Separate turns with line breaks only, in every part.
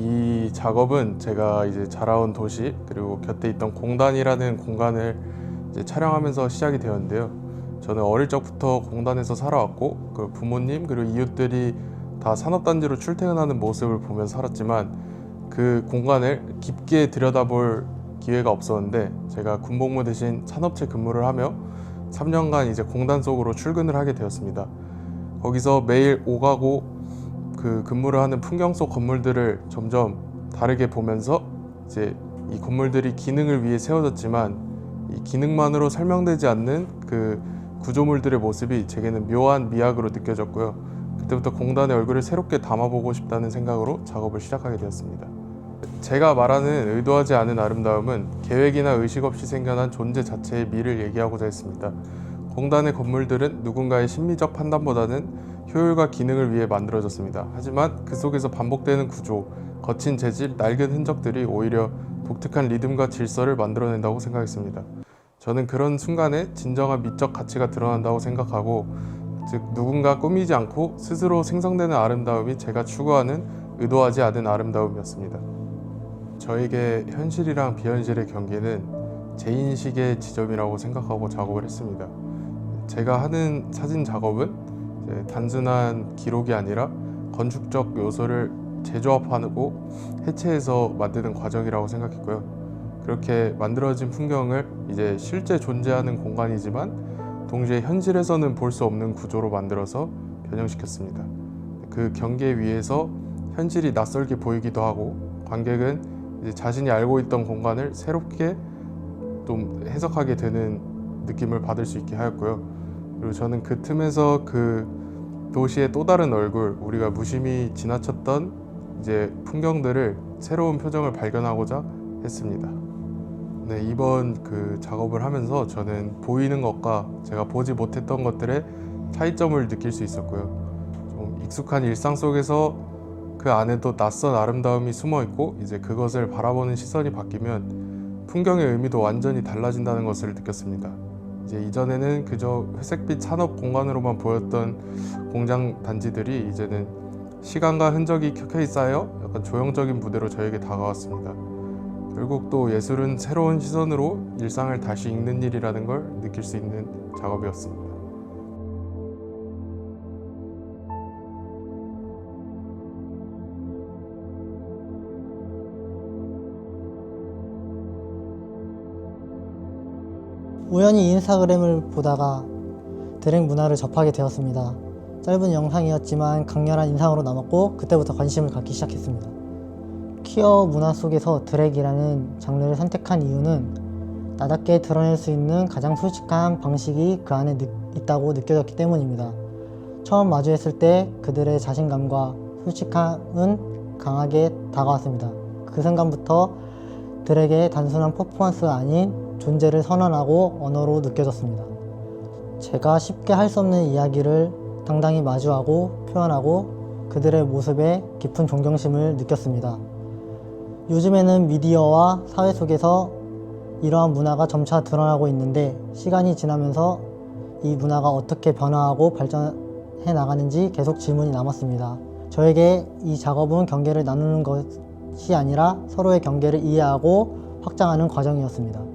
이 작업은 제가 이제 자라온 도시 그리고 곁에 있던 공단이라는 공간을 이제 촬영하면서 시작이 되었는데요. 저는 어릴 적부터 공단에서 살아왔고 그 부모님 그리고 이웃들이 다 산업단지로 출퇴근하는 모습을 보며 살았지만 그 공간을 깊게 들여다볼 기회가 없었는데 제가 군복무 대신 산업체 근무를 하며 3년간 이제 공단 속으로 출근을 하게 되었습니다. 거기서 매일 오가고 그 근무를 하는 풍경 속 건물들을 점점 다르게 보면서 이제 이 건물들이 기능을 위해 세워졌지만 이 기능만으로 설명되지 않는 그 구조물들의 모습이 제게는 묘한 미학으로 느껴졌고요. 그때부터 공단의 얼굴을 새롭게 담아보고 싶다는 생각으로 작업을 시작하게 되었습니다. 제가 말하는 의도하지 않은 아름다움은 계획이나 의식 없이 생겨난 존재 자체의 미를 얘기하고자 했습니다. 공단의 건물들은 누군가의 심리적 판단보다는 효율과 기능을 위해 만들어졌습니다. 하지만 그 속에서 반복되는 구조, 거친 재질, 낡은 흔적들이 오히려 독특한 리듬과 질서를 만들어낸다고 생각했습니다. 저는 그런 순간에 진정한 미적 가치가 드러난다고 생각하고, 즉 누군가 꾸미지 않고 스스로 생성되는 아름다움이 제가 추구하는 의도하지 않은 아름다움이었습니다. 저에게 현실이랑 비현실의 경계는 제 인식의 지점이라고 생각하고 작업을 했습니다. 제가 하는 사진 작업은 단순한 기록이 아니라 건축적 요소를 재조합하고 해체해서 만드는 과정이라고 생각했고요. 그렇게 만들어진 풍경을 이제 실제 존재하는 공간이지만 동시에 현실에서는 볼 수 없는 구조로 만들어서 변형시켰습니다. 그 경계 위에서 현실이 낯설게 보이기도 하고 관객은 이제 자신이 알고 있던 공간을 새롭게 좀 해석하게 되는 느낌을 받을 수 있게 하였고요. 그리고 저는 그 틈에서 그 도시의 또 다른 얼굴, 우리가 무심히 지나쳤던 이제 풍경들을 새로운 표정을 발견하고자 했습니다. 네, 이번 그 작업을 하면서 저는 보이는 것과 제가 보지 못했던 것들의 차이점을 느낄 수 있었고요. 좀 익숙한 일상 속에서 그 안에도 낯선 아름다움이 숨어 있고 이제 그것을 바라보는 시선이 바뀌면 풍경의 의미도 완전히 달라진다는 것을 느꼈습니다. 이제 이전에는 그저 회색빛 산업 공간으로만 보였던 공장 단지들이 이제는 시간과 흔적이 켜켜이 쌓여 약간 조형적인 무대로 저에게 다가왔습니다. 결국 또 예술은 새로운 시선으로 일상을 다시 읽는 일이라는 걸 느낄 수 있는 작업이었습니다.
우연히 인스타그램을 보다가 드랙 문화를 접하게 되었습니다. 짧은 영상이었지만 강렬한 인상으로 남았고 그때부터 관심을 갖기 시작했습니다. 퀴어 문화 속에서 드랙이라는 장르를 선택한 이유는 나답게 드러낼 수 있는 가장 솔직한 방식이 그 안에 있다고 느껴졌기 때문입니다. 처음 마주했을 때 그들의 자신감과 솔직함은 강하게 다가왔습니다. 그 순간부터 드랙의 단순한 퍼포먼스가 아닌 존재를 선언하고 언어로 느껴졌습니다. 제가 쉽게 할 수 없는 이야기를 당당히 마주하고 표현하고 그들의 모습에 깊은 존경심을 느꼈습니다. 요즘에는 미디어와 사회 속에서 이러한 문화가 점차 드러나고 있는데 시간이 지나면서 이 문화가 어떻게 변화하고 발전해 나가는지 계속 질문이 남았습니다. 저에게 이 작업은 경계를 나누는 것이 아니라 서로의 경계를 이해하고 확장하는 과정이었습니다.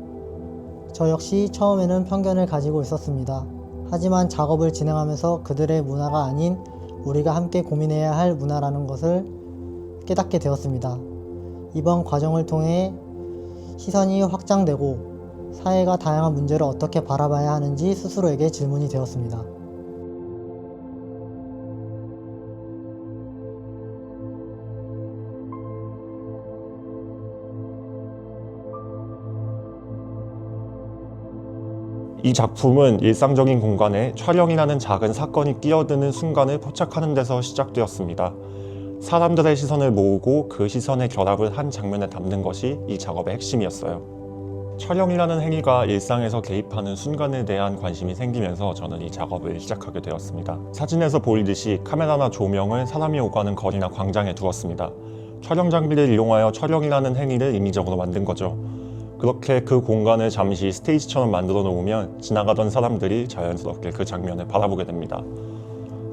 저 역시 처음에는 편견을 가지고 있었습니다. 하지만 작업을 진행하면서 그들의 문화가 아닌 우리가 함께 고민해야 할 문화라는 것을 깨닫게 되었습니다. 이번 과정을 통해 시선이 확장되고 사회가 다양한 문제를 어떻게 바라봐야 하는지 스스로에게 질문이 되었습니다.
이 작품은 일상적인 공간에 촬영이라는 작은 사건이 끼어드는 순간을 포착하는 데서 시작되었습니다. 사람들의 시선을 모으고 그 시선의 결합을 한 장면에 담는 것이 이 작업의 핵심이었어요. 촬영이라는 행위가 일상에서 개입하는 순간에 대한 관심이 생기면서 저는 이 작업을 시작하게 되었습니다. 사진에서 보이듯이 카메라나 조명을 사람이 오가는 거리나 광장에 두었습니다. 촬영 장비를 이용하여 촬영이라는 행위를 임의적으로 만든 거죠. 그렇게 그 공간을 잠시 스테이지처럼 만들어 놓으면 지나가던 사람들이 자연스럽게 그 장면을 바라보게 됩니다.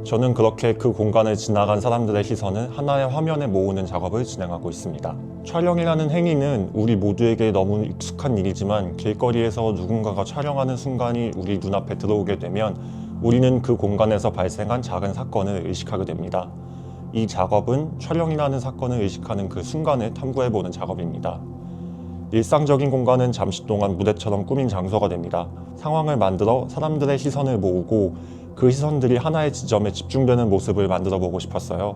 저는 그렇게 그 공간을 지나간 사람들의 시선을 하나의 화면에 모으는 작업을 진행하고 있습니다. 촬영이라는 행위는 우리 모두에게 너무 익숙한 일이지만 길거리에서 누군가가 촬영하는 순간이 우리 눈앞에 들어오게 되면 우리는 그 공간에서 발생한 작은 사건을 의식하게 됩니다. 이 작업은 촬영이라는 사건을 의식하는 그 순간을 탐구해보는 작업입니다. 일상적인 공간은 잠시 동안 무대처럼 꾸민 장소가 됩니다. 상황을 만들어 사람들의 시선을 모으고 그 시선들이 하나의 지점에 집중되는 모습을 만들어 보고 싶었어요.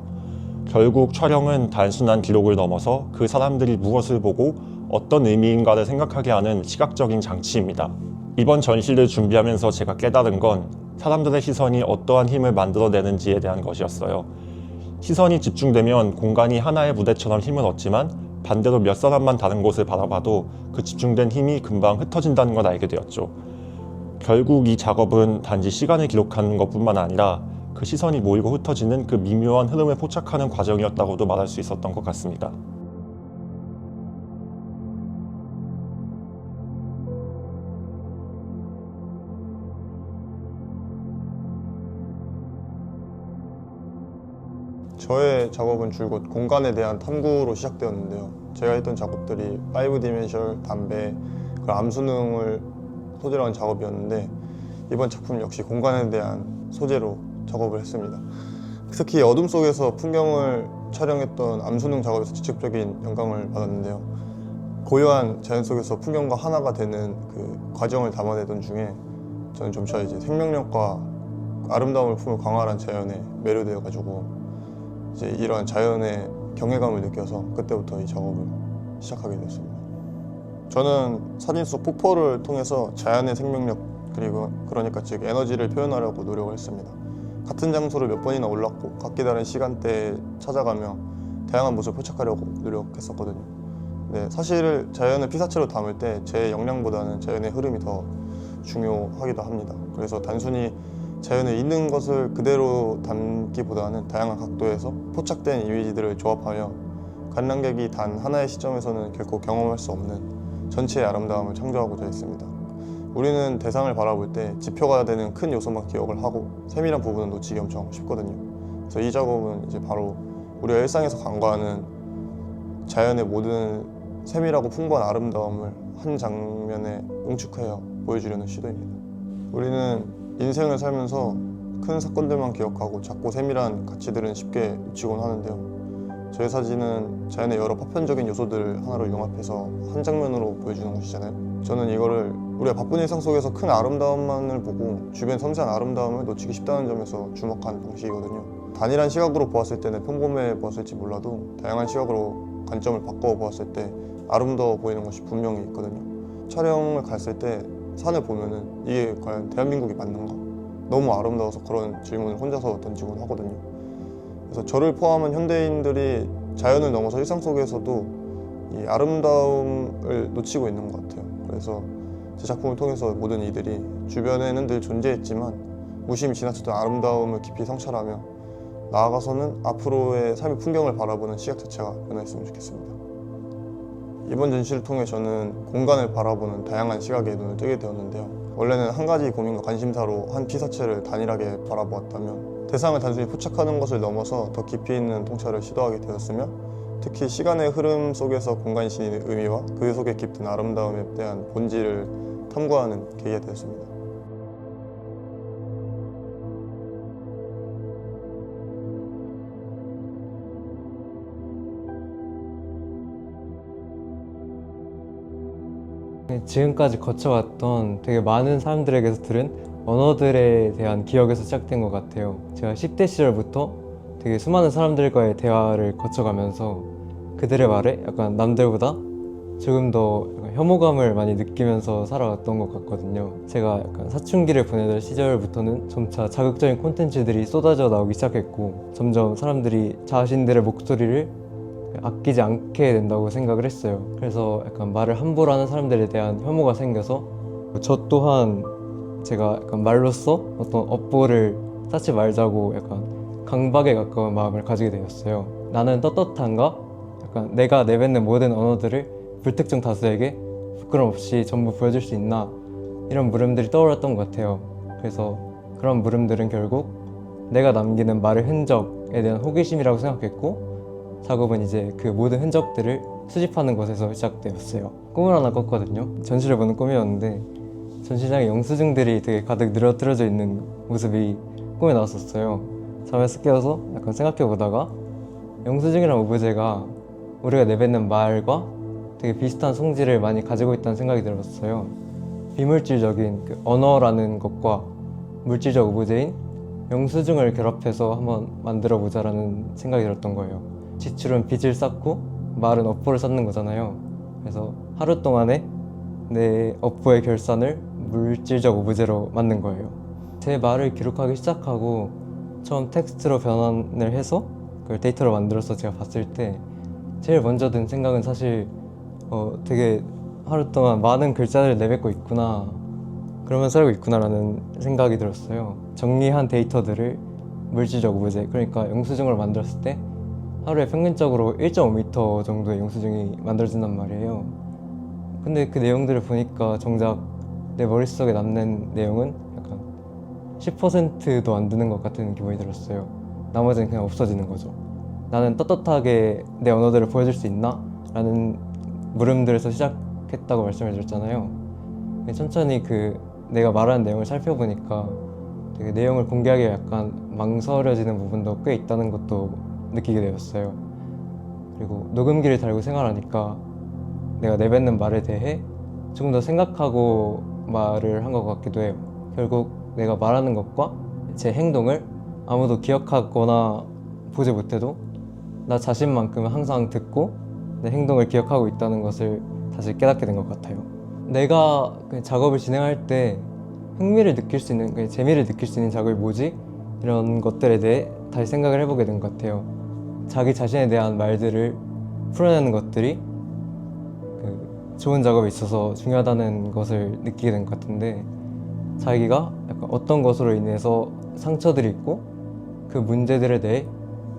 결국 촬영은 단순한 기록을 넘어서 그 사람들이 무엇을 보고 어떤 의미인가를 생각하게 하는 시각적인 장치입니다. 이번 전시를 준비하면서 제가 깨달은 건 사람들의 시선이 어떠한 힘을 만들어내는지에 대한 것이었어요. 시선이 집중되면 공간이 하나의 무대처럼 힘을 얻지만 반대로 몇 사람만 다른 곳을 바라봐도 그 집중된 힘이 금방 흩어진다는 걸 알게 되었죠. 결국 이 작업은 단지 시간을 기록하는 것뿐만 아니라 그 시선이 모이고 흩어지는 그 미묘한 흐름을 포착하는 과정이었다고도 말할 수 있었던 것 같습니다.
저의 작업은 줄곧 공간에 대한 탐구로 시작되었는데요. 제가 했던 작업들이 5디멘셜, 담배, 그 암수능을 소재로 한 작업이었는데 이번 작품 역시 공간에 대한 소재로 작업을 했습니다. 특히 어둠 속에서 풍경을 촬영했던 암수능 작업에서 직접적인 영감을 받았는데요. 고요한 자연 속에서 풍경과 하나가 되는 그 과정을 담아내던 중에 저는 점차 이제 생명력과 아름다움을 품은 광활한 자연에 매료되어가지고 이제 이러한 자연의 경외감을 느껴서 그때부터 이 작업을 시작하게 되었습니다. 저는 사진 속 폭포를 통해서 자연의 생명력 그러니까 즉 에너지를 표현하려고 노력을 했습니다. 같은 장소를 몇 번이나 올랐고 각기 다른 시간대에 찾아가며 다양한 모습을 포착하려고 노력했었거든요. 네, 사실 자연을 피사체로 담을 때 제 역량보다는 자연의 흐름이 더 중요하기도 합니다. 그래서 단순히 자연에 있는 것을 그대로 담기보다는 다양한 각도에서 포착된 이미지들을 조합하여 관람객이 단 하나의 시점에서는 결코 경험할 수 없는 전체의 아름다움을 창조하고자 했습니다. 우리는 대상을 바라볼 때 지표가 되는 큰 요소만 기억을 하고 세밀한 부분은 놓치기 엄청 쉽거든요. 그래서 이 작업은 이제 바로 우리가 일상에서 간과하는 자연의 모든 세밀하고 풍부한 아름다움을 한 장면에 응축하여 보여주려는 시도입니다. 우리는 인생을 살면서 큰 사건들만 기억하고 작고 세밀한 가치들은 쉽게 놓치곤 하는데요. 저의 사진은 자연의 여러 파편적인 요소들을 하나로 융합해서 한 장면으로 보여주는 것이잖아요. 저는 이거를 우리가 바쁜 일상 속에서 큰 아름다움만을 보고 주변 섬세한 아름다움을 놓치기 쉽다는 점에서 주목한 방식이거든요. 단일한 시각으로 보았을 때는 평범해 보았을지 몰라도 다양한 시각으로 관점을 바꿔 보았을 때 아름다워 보이는 것이 분명히 있거든요. 촬영을 갔을 때 산을 보면은 이게 과연 대한민국이 맞는가? 너무 아름다워서 그런 질문을 혼자서 던지곤 하거든요. 그래서 저를 포함한 현대인들이 자연을 넘어서 일상 속에서도 이 아름다움을 놓치고 있는 것 같아요. 그래서 제 작품을 통해서 모든 이들이 주변에는 늘 존재했지만 무심히 지나쳤던 아름다움을 깊이 성찰하며 나아가서는 앞으로의 삶의 풍경을 바라보는 시각 자체가 변화했으면 좋겠습니다. 이번 전시를 통해 저는 공간을 바라보는 다양한 시각에 눈을 뜨게 되었는데요. 원래는 한 가지 고민과 관심사로 한 피사체를 단일하게 바라보았다면 대상을 단순히 포착하는 것을 넘어서 더 깊이 있는 통찰을 시도하게 되었으며 특히 시간의 흐름 속에서 공간이 지니는 의미와 그 속에 깃든 아름다움에 대한 본질을 탐구하는 계기가 되었습니다.
지금까지 거쳐왔던 되게 많은 사람들에게서 들은 언어들에 대한 기억에서 시작된 것 같아요. 제가 10대 시절부터 되게 수많은 사람들과의 대화를 거쳐가면서 그들의 말에 약간 남들보다 조금 더 약간 혐오감을 많이 느끼면서 살아왔던 것 같거든요. 제가 약간 사춘기를 보내던 시절부터는 점차 자극적인 콘텐츠들이 쏟아져 나오기 시작했고 점점 사람들이 자신들의 목소리를 아끼지 않게 된다고 생각을 했어요. 그래서 약간 말을 함부로 하는 사람들에 대한 혐오가 생겨서 저 또한 제가 약간 말로써 어떤 업보를 쌓지 말자고 약간 강박에 가까운 마음을 가지게 되었어요. 나는 떳떳한가? 약간 내가 내뱉는 모든 언어들을 불특정 다수에게 부끄럼 없이 전부 보여줄 수 있나? 이런 물음들이 떠올랐던 것 같아요. 그래서 그런 물음들은 결국 내가 남기는 말의 흔적에 대한 호기심이라고 생각했고, 작업은 이제 그 모든 흔적들을 수집하는 것에서 시작되었어요. 꿈을 하나 꿨거든요. 전시를 보는 꿈이었는데 전시장에 영수증들이 되게 가득 늘어뜨려져 있는 모습이 꿈에 나왔었어요. 잠에서 깨어서 약간 생각해보다가 영수증이라는 오브제가 우리가 내뱉는 말과 되게 비슷한 성질을 많이 가지고 있다는 생각이 들었어요. 비물질적인 그 언어라는 것과 물질적 오브제인 영수증을 결합해서 한번 만들어 보자라는 생각이 들었던 거예요. 지출은 빚을 쌓고 말은 업보를 쌓는 거잖아요. 그래서 하루 동안에 내 업보의 결산을 물질적 오브제로 만든 거예요. 제 말을 기록하기 시작하고 처음 텍스트로 변환을 해서 그걸 데이터로 만들어서 제가 봤을 때 제일 먼저 든 생각은 사실 되게 하루 동안 많은 글자를 내뱉고 있구나, 그러면 살고 있구나라는 생각이 들었어요. 정리한 데이터들을 물질적 오브제, 그러니까 영수증으로 만들었을 때 하루에 평균적으로 1.5m 정도의 영수증이 만들어진단 말이에요. 근데 그 내용들을 보니까 정작 내 머릿속에 남는 내용은 약간 10%도 안 되는 것 같은 기분이 들었어요. 나머지는 그냥 없어지는 거죠. 나는 떳떳하게 내 언어들을 보여줄 수 있나? 라는 물음들에서 시작했다고 말씀을 드렸잖아요. 천천히 내가 말하는 내용을 살펴보니까 되게 내용을 공개하기 약간 망설여지는 부분도 꽤 있다는 것도 느끼게 되었어요. 그리고 녹음기를 달고 생활하니까 내가 내뱉는 말에 대해 조금 더 생각하고 말을 한 것 같기도 해요. 결국 내가 말하는 것과 제 행동을 아무도 기억하거나 보지 못해도 나 자신만큼은 항상 듣고 내 행동을 기억하고 있다는 것을 다시 깨닫게 된 것 같아요. 내가 작업을 진행할 때 흥미를 느낄 수 있는, 재미를 느낄 수 있는 작업이 뭐지? 이런 것들에 대해 다시 생각을 해보게 된 것 같아요. 자기 자신에 대한 말들을 풀어내는 것들이 좋은 작업에 있어서 중요하다는 것을 느끼게 된 것 같은데, 자기가 약간 어떤 것으로 인해서 상처들이 있고 그 문제들에 대해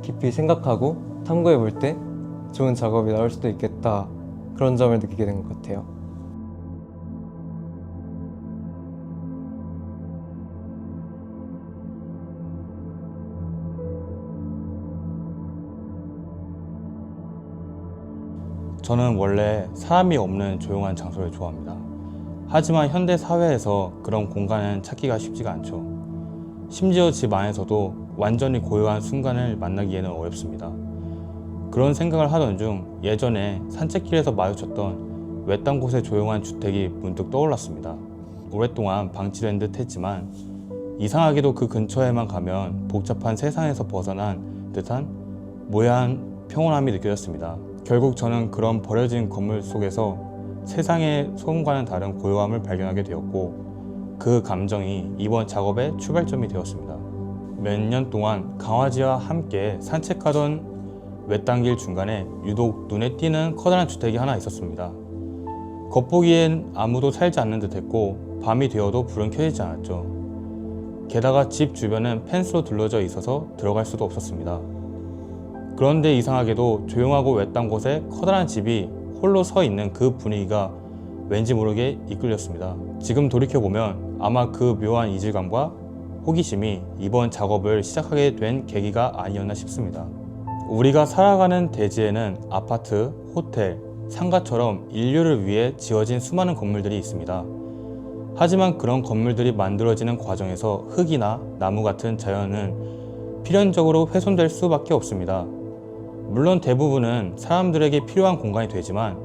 깊이 생각하고 탐구해 볼 때 좋은 작업이 나올 수도 있겠다, 그런 점을 느끼게 된 것 같아요.
저는 원래 사람이 없는 조용한 장소를 좋아합니다. 하지만 현대 사회에서 그런 공간은 찾기가 쉽지가 않죠. 심지어 집 안에서도 완전히 고요한 순간을 만나기에는 어렵습니다. 그런 생각을 하던 중 예전에 산책길에서 마주쳤던 외딴 곳의 조용한 주택이 문득 떠올랐습니다. 오랫동안 방치된 듯 했지만 이상하게도 그 근처에만 가면 복잡한 세상에서 벗어난 듯한 모야한 평온함이 느껴졌습니다. 결국 저는 그런 버려진 건물 속에서 세상의 소음과는 다른 고요함을 발견하게 되었고, 그 감정이 이번 작업의 출발점이 되었습니다. 몇 년 동안 강아지와 함께 산책하던 외딴 길 중간에 유독 눈에 띄는 커다란 주택이 하나 있었습니다. 겉보기엔 아무도 살지 않는 듯 했고 밤이 되어도 불은 켜지지 않았죠. 게다가 집 주변은 펜스로 둘러져 있어서 들어갈 수도 없었습니다. 그런데 이상하게도 조용하고 외딴 곳에 커다란 집이 홀로 서 있는 그 분위기가 왠지 모르게 이끌렸습니다. 지금 돌이켜보면 아마 그 묘한 이질감과 호기심이 이번 작업을 시작하게 된 계기가 아니었나 싶습니다. 우리가 살아가는 대지에는 아파트, 호텔, 상가처럼 인류를 위해 지어진 수많은 건물들이 있습니다. 하지만 그런 건물들이 만들어지는 과정에서 흙이나 나무 같은 자연은 필연적으로 훼손될 수밖에 없습니다. 물론 대부분은 사람들에게 필요한 공간이 되지만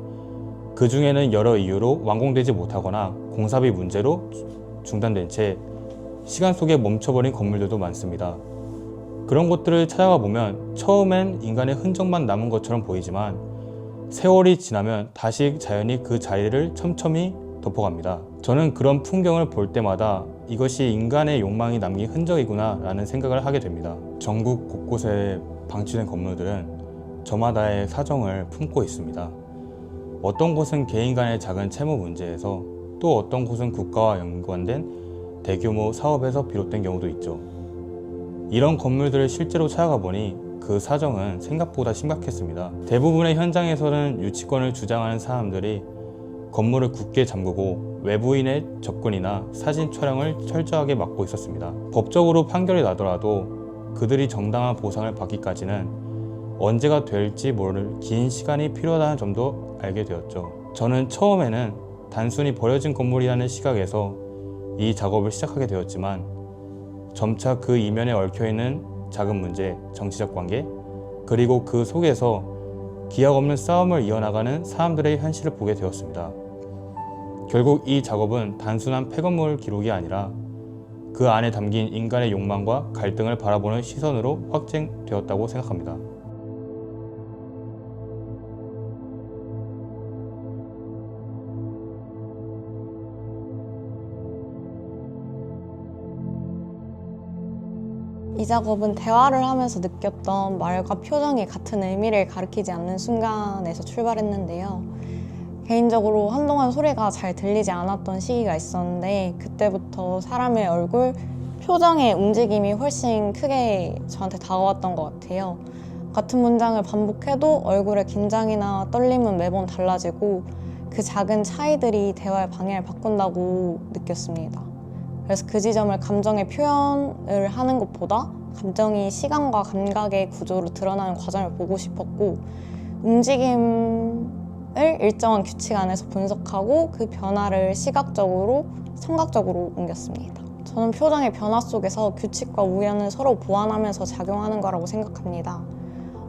그 중에는 여러 이유로 완공되지 못하거나 공사비 문제로 중단된 채 시간 속에 멈춰버린 건물들도 많습니다. 그런 곳들을 찾아가 보면 처음엔 인간의 흔적만 남은 것처럼 보이지만 세월이 지나면 다시 자연이 그 자리를 촘촘히 덮어갑니다. 저는 그런 풍경을 볼 때마다 이것이 인간의 욕망이 남긴 흔적이구나 라는 생각을 하게 됩니다. 전국 곳곳에 방치된 건물들은 저마다의 사정을 품고 있습니다. 어떤 곳은 개인 간의 작은 채무 문제에서, 또 어떤 곳은 국가와 연관된 대규모 사업에서 비롯된 경우도 있죠. 이런 건물들을 실제로 찾아가 보니 그 사정은 생각보다 심각했습니다. 대부분의 현장에서는 유치권을 주장하는 사람들이 건물을 굳게 잠그고 외부인의 접근이나 사진 촬영을 철저하게 막고 있었습니다. 법적으로 판결이 나더라도 그들이 정당한 보상을 받기까지는 언제가 될지 모를 긴 시간이 필요하다는 점도 알게 되었죠. 저는 처음에는 단순히 버려진 건물이라는 시각에서 이 작업을 시작하게 되었지만 점차 그 이면에 얽혀있는 작은 문제, 정치적 관계, 그리고 그 속에서 기약 없는 싸움을 이어나가는 사람들의 현실을 보게 되었습니다. 결국 이 작업은 단순한 폐건물 기록이 아니라 그 안에 담긴 인간의 욕망과 갈등을 바라보는 시선으로 확증되었다고 생각합니다.
이 작업은 대화를 하면서 느꼈던 말과 표정이 같은 의미를 가리키지 않는 순간에서 출발했는데요. 개인적으로 한동안 소리가 잘 들리지 않았던 시기가 있었는데 그때부터 사람의 얼굴, 표정의 움직임이 훨씬 크게 저한테 다가왔던 것 같아요. 같은 문장을 반복해도 얼굴의 긴장이나 떨림은 매번 달라지고 그 작은 차이들이 대화의 방향을 바꾼다고 느꼈습니다. 그래서 그 지점을 감정의 표현을 하는 것보다 감정이 시간과 감각의 구조로 드러나는 과정을 보고 싶었고 움직임을 일정한 규칙 안에서 분석하고 그 변화를 시각적으로, 청각적으로 옮겼습니다. 저는 표정의 변화 속에서 규칙과 우연을 서로 보완하면서 작용하는 거라고 생각합니다.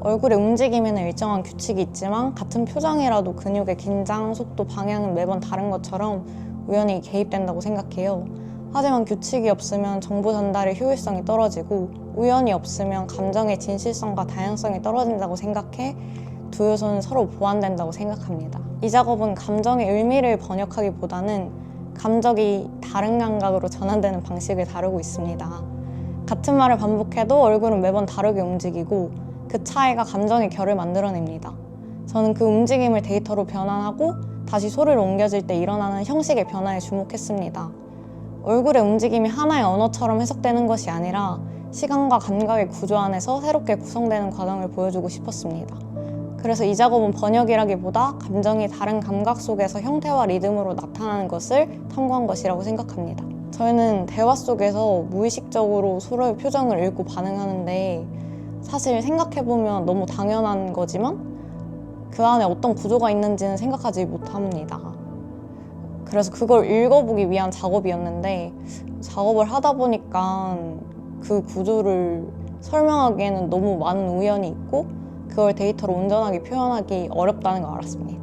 얼굴의 움직임에는 일정한 규칙이 있지만 같은 표정이라도 근육의 긴장, 속도, 방향은 매번 다른 것처럼 우연히 개입된다고 생각해요. 하지만 규칙이 없으면 정보 전달의 효율성이 떨어지고 우연이 없으면 감정의 진실성과 다양성이 떨어진다고 생각해 두 요소는 서로 보완된다고 생각합니다. 이 작업은 감정의 의미를 번역하기보다는 감정이 다른 감각으로 전환되는 방식을 다루고 있습니다. 같은 말을 반복해도 얼굴은 매번 다르게 움직이고 그 차이가 감정의 결을 만들어냅니다. 저는 그 움직임을 데이터로 변환하고 다시 소리로 옮겨질 때 일어나는 형식의 변화에 주목했습니다. 얼굴의 움직임이 하나의 언어처럼 해석되는 것이 아니라 시간과 감각의 구조 안에서 새롭게 구성되는 과정을 보여주고 싶었습니다. 그래서 이 작업은 번역이라기보다 감정이 다른 감각 속에서 형태와 리듬으로 나타나는 것을 탐구한 것이라고 생각합니다. 저희는 대화 속에서 무의식적으로 서로의 표정을 읽고 반응하는데 사실 생각해보면 너무 당연한 거지만 그 안에 어떤 구조가 있는지는 생각하지 못합니다. 그래서 그걸 읽어보기 위한 작업이었는데 작업을 하다 보니까 그 구조를 설명하기에는 너무 많은 우연이 있고 그걸 데이터로 온전하게 표현하기 어렵다는 걸 알았습니다.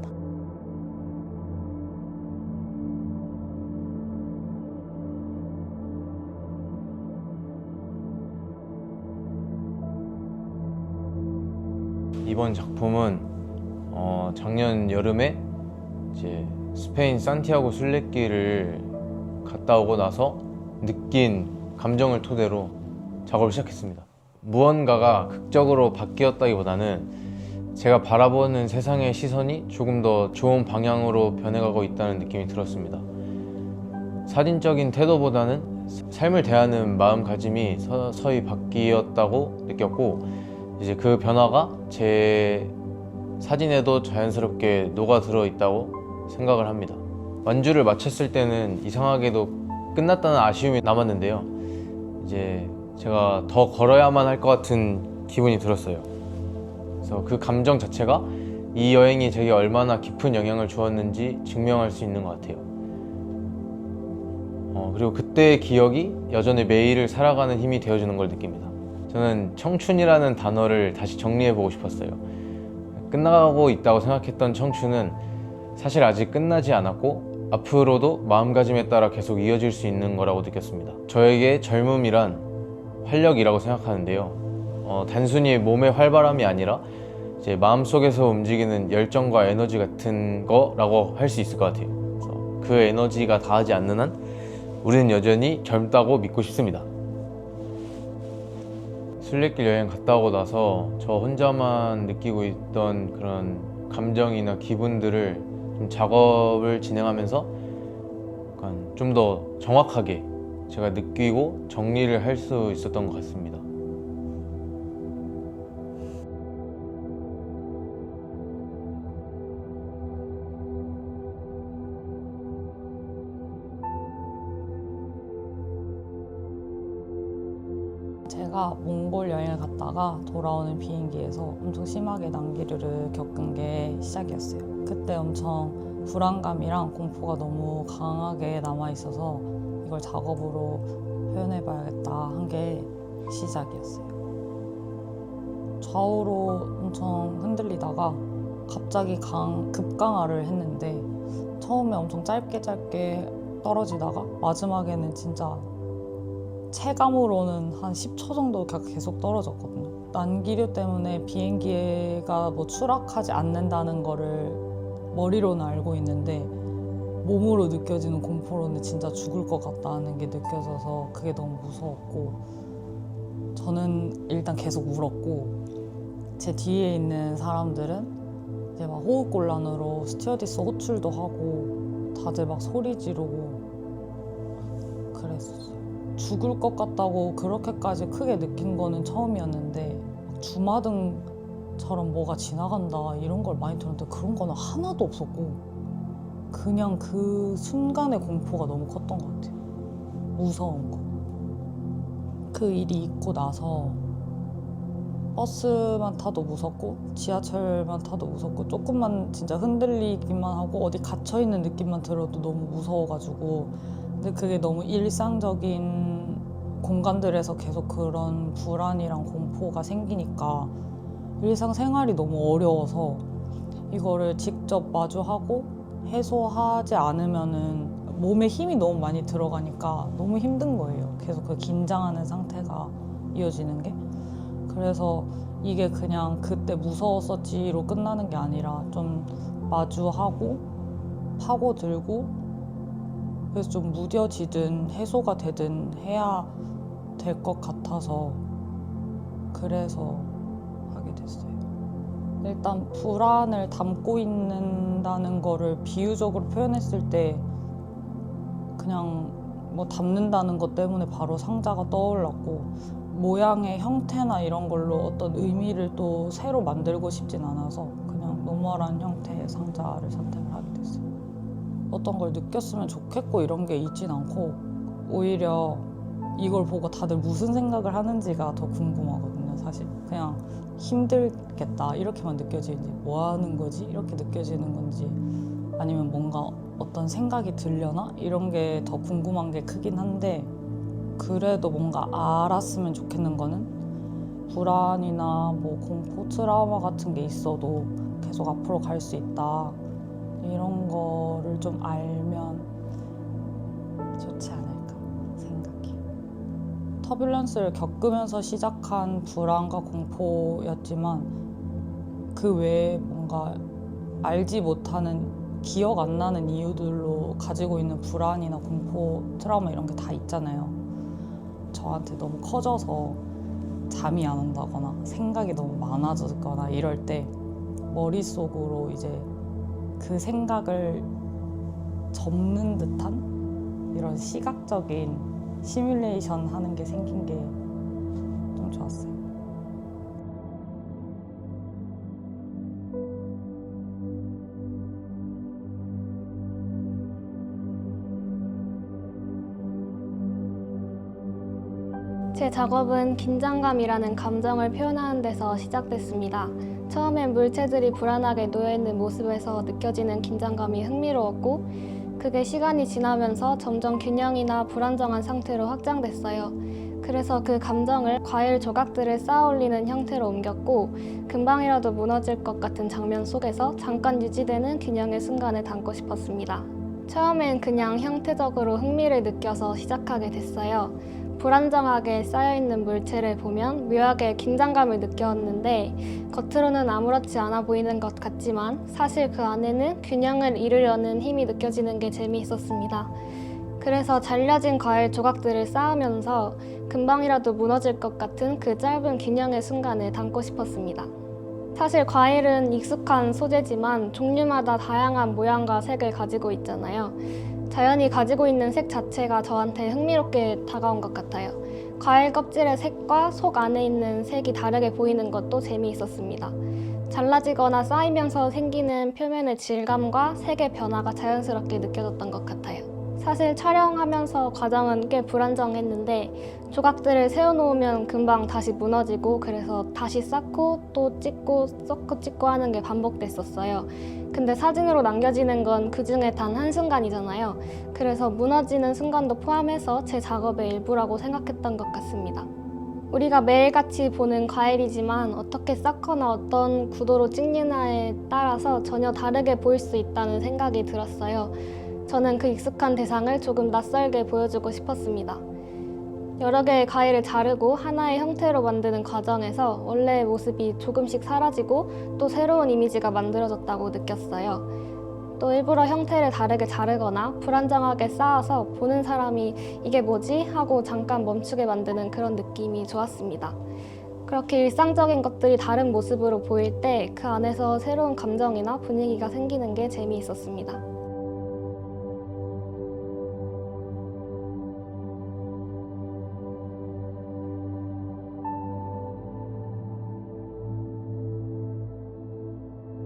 이번 작품은 작년 여름에 이제 스페인 산티아고 순례길을 갔다 오고 나서 느낀 감정을 토대로 작업을 시작했습니다. 무언가가 극적으로 바뀌었다기보다는 제가 바라보는 세상의 시선이 조금 더 좋은 방향으로 변해가고 있다는 느낌이 들었습니다. 사진적인 태도보다는 삶을 대하는 마음가짐이 서서히 바뀌었다고 느꼈고 이제 그 변화가 제 사진에도 자연스럽게 녹아들어 있다고 생각을 합니다. 완주를 마쳤을 때는 이상하게도 끝났다는 아쉬움이 남았는데요. 이제 제가 더 걸어야만 할 것 같은 기분이 들었어요. 그래서 그 감정 자체가 이 여행이 제게 얼마나 깊은 영향을 주었는지 증명할 수 있는 것 같아요. 그리고 그때의 기억이 여전히 매일을 살아가는 힘이 되어주는 걸 느낍니다. 저는 청춘이라는 단어를 다시 정리해보고 싶었어요. 끝나가고 있다고 생각했던 청춘은 사실 아직 끝나지 않았고 앞으로도 마음가짐에 따라 계속 이어질 수 있는 거라고 느꼈습니다. 저에게 젊음이란 활력이라고 생각하는데요. 단순히 몸의 활발함이 아니라 이제 마음속에서 움직이는 열정과 에너지 같은 거라고 할 수 있을 것 같아요. 그래서 그 에너지가 다하지 않는 한 우리는 여전히 젊다고 믿고 싶습니다. 순례길 여행 갔다 오고 나서 저 혼자만 느끼고 있던 그런 감정이나 기분들을 좀 작업을 진행하면서 좀 더 정확하게 제가 느끼고 정리를 할 수 있었던 것 같습니다.
제가 제가 몽골 여행을 갔다가 돌아오는 비행기에서 엄청 심하게 난기류를 겪은 게 시작이었어요. 그때 엄청 불안감이랑 공포가 너무 강하게 남아있어서 이걸 작업으로 표현해봐야겠다 한 게 시작이었어요. 좌우로 엄청 흔들리다가 갑자기 급강하를 했는데 처음에 엄청 짧게 떨어지다가 마지막에는 진짜 체감으로는 한 10초 정도 계속 떨어졌거든요. 난기류 때문에 비행기가 뭐 추락하지 않는다는 거를 머리로는 알고 있는데 몸으로 느껴지는 공포로는 진짜 죽을 것 같다는 게 느껴져서 그게 너무 무서웠고 저는 일단 계속 울었고 제 뒤에 있는 사람들은 이제 막 호흡곤란으로 스튜어디스 호출도 하고 다들 막 소리 지르고 그랬었어요. 죽을 것 같다고 그렇게까지 크게 느낀 거는 처음이었는데 주마등처럼 뭐가 지나간다 이런 걸 많이 들었는데 그런 거는 하나도 없었고 그냥 그 순간의 공포가 너무 컸던 것 같아요. 무서운 거. 그 일이 있고 나서 버스만 타도 무섭고 지하철만 타도 무섭고 조금만 진짜 흔들리기만 하고 어디 갇혀있는 느낌만 들어도 너무 무서워가지고 근데 그게 너무 일상적인 공간들에서 계속 그런 불안이랑 공포가 생기니까 일상생활이 너무 어려워서 이거를 직접 마주하고 해소하지 않으면은 몸에 힘이 너무 많이 들어가니까 너무 힘든 거예요. 계속 그 긴장하는 상태가 이어지는 게. 그래서 이게 그냥 그때 무서웠었지로 끝나는 게 아니라 좀 마주하고 파고들고 그래서 좀 무뎌지든 해소가 되든 해야 될 것 같아서 그래서 하게 됐어요. 일단 불안을 담고 있는다는 거를 비유적으로 표현했을 때 그냥 뭐 담는다는 것 때문에 바로 상자가 떠올랐고 모양의 형태나 이런 걸로 어떤 의미를 또 새로 만들고 싶진 않아서 그냥 노멀한 형태의 상자를 선택을 하게 됐어요. 어떤 걸 느꼈으면 좋겠고 이런 게 있진 않고 오히려 이걸 보고 다들 무슨 생각을 하는지가 더 궁금하거든요. 사실 그냥 힘들겠다 이렇게만 느껴지는지 뭐 하는 거지 이렇게 느껴지는 건지 아니면 뭔가 어떤 생각이 들려나 이런 게 더 궁금한 게 크긴 한데 그래도 뭔가 알았으면 좋겠는 거는 불안이나 뭐 공포 트라우마 같은 게 있어도 계속 앞으로 갈 수 있다 이런 거를 좀 알면 좋지 않을까 생각해. 터뷸런스를 겪으면서 시작한 불안과 공포였지만 그 외에 뭔가 알지 못하는 기억 안 나는 이유들로 가지고 있는 불안이나 공포, 트라우마 이런 게 다 있잖아요. 저한테 너무 커져서 잠이 안 온다거나 생각이 너무 많아졌거나 이럴 때 머릿속으로 이제 그 생각을 접는 듯한 이런 시각적인 시뮬레이션 하는 게 생긴 게 좀 좋았어요.
제 작업은 긴장감이라는 감정을 표현하는 데서 시작됐습니다. 처음엔 물체들이 불안하게 놓여있는 모습에서 느껴지는 긴장감이 흥미로웠고 그게 시간이 지나면서 점점 균형이나 불안정한 상태로 확장됐어요. 그래서 그 감정을 과일 조각들을 쌓아 올리는 형태로 옮겼고 금방이라도 무너질 것 같은 장면 속에서 잠깐 유지되는 균형의 순간을 담고 싶었습니다. 처음엔 그냥 형태적으로 흥미를 느껴서 시작하게 됐어요. 불안정하게 쌓여있는 물체를 보면 묘하게 긴장감을 느꼈는데 겉으로는 아무렇지 않아 보이는 것 같지만 사실 그 안에는 균형을 이루려는 힘이 느껴지는 게 재미있었습니다. 그래서 잘려진 과일 조각들을 쌓으면서 금방이라도 무너질 것 같은 그 짧은 균형의 순간을 담고 싶었습니다. 사실 과일은 익숙한 소재지만 종류마다 다양한 모양과 색을 가지고 있잖아요. 자연이 가지고 있는 색 자체가 저한테 흥미롭게 다가온 것 같아요. 과일 껍질의 색과 속 안에 있는 색이 다르게 보이는 것도 재미있었습니다. 잘라지거나 쌓이면서 생기는 표면의 질감과 색의 변화가 자연스럽게 느껴졌던 것 같아요. 사실 촬영하면서 과정은 꽤 불안정했는데 조각들을 세워놓으면 금방 다시 무너지고 그래서 다시 쌓고 또 찍고 섞고 찍고 하는 게 반복됐었어요. 근데 사진으로 남겨지는 건 그 중에 단 한순간이잖아요. 그래서 무너지는 순간도 포함해서 제 작업의 일부라고 생각했던 것 같습니다. 우리가 매일같이 보는 과일이지만 어떻게 쌓거나 어떤 구도로 찍느냐에 따라서 전혀 다르게 보일 수 있다는 생각이 들었어요. 저는 그 익숙한 대상을 조금 낯설게 보여주고 싶었습니다. 여러 개의 과일을 자르고 하나의 형태로 만드는 과정에서 원래의 모습이 조금씩 사라지고 또 새로운 이미지가 만들어졌다고 느꼈어요. 또 일부러 형태를 다르게 자르거나 불안정하게 쌓아서 보는 사람이 이게 뭐지? 하고 잠깐 멈추게 만드는 그런 느낌이 좋았습니다. 그렇게 일상적인 것들이 다른 모습으로 보일 때 그 안에서 새로운 감정이나 분위기가 생기는 게 재미있었습니다.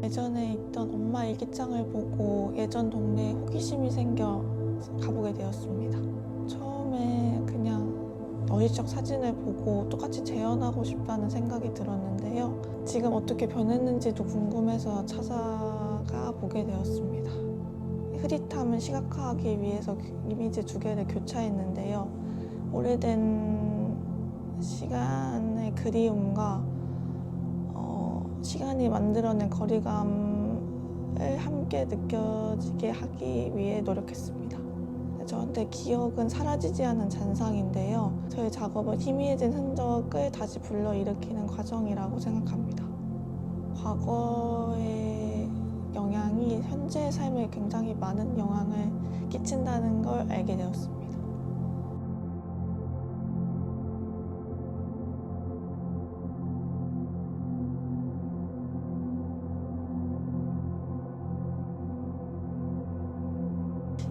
예전에 있던 엄마 일기장을 보고 예전 동네에 호기심이 생겨 가보게 되었습니다. 처음에 그냥 어릴 적 사진을 보고 똑같이 재현하고 싶다는 생각이 들었는데요. 지금 어떻게 변했는지도 궁금해서 찾아가 보게 되었습니다. 흐릿함을 시각화하기 위해서 이미지 2개를 교차했는데요. 오래된 시간의 그리움과 시간이 만들어낸 거리감을 함께 느껴지게 하기 위해 노력했습니다. 저한테 기억은 사라지지 않은 잔상인데요. 저의 작업은 희미해진 흔적을 다시 불러일으키는 과정이라고 생각합니다. 과거의 영향이 현재의 삶에 굉장히 많은 영향을 끼친다는 걸 알게 되었습니다.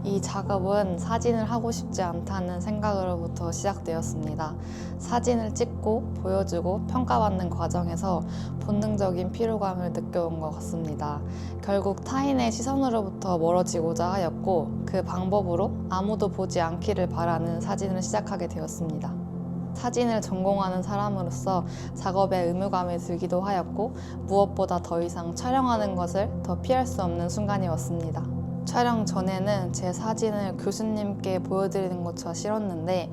이 작업은 사진을 하고 싶지 않다는 생각으로부터 시작되었습니다. 사진을 찍고 보여주고 평가받는 과정에서 본능적인 피로감을 느껴온 것 같습니다. 결국 타인의 시선으로부터 멀어지고자 하였고 그 방법으로 아무도 보지 않기를 바라는 사진을 시작하게 되었습니다. 사진을 전공하는 사람으로서 작업에 의무감이 들기도 하였고 무엇보다 더 이상 촬영하는 것을 더 피할 수 없는 순간이 왔습니다. 촬영 전에는 제 사진을 교수님께 보여드리는 것조차 싫었는데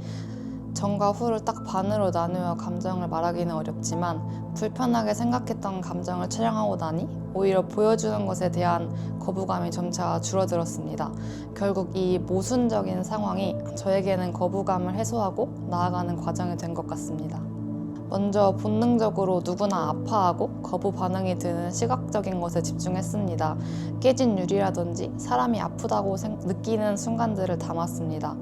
전과 후를 딱 반으로 나누어 감정을 말하기는 어렵지만 불편하게 생각했던 감정을 촬영하고 나니 오히려 보여주는 것에 대한 거부감이 점차 줄어들었습니다. 결국 이 모순적인 상황이 저에게는 거부감을 해소하고 나아가는 과정이 된 것 같습니다. 먼저 본능적으로 누구나 아파하고 거부 반응이 드는 시각적인 것에 집중했습니다. 깨진 유리라든지 사람이 아프다고 느끼는 순간들을 담았습니다.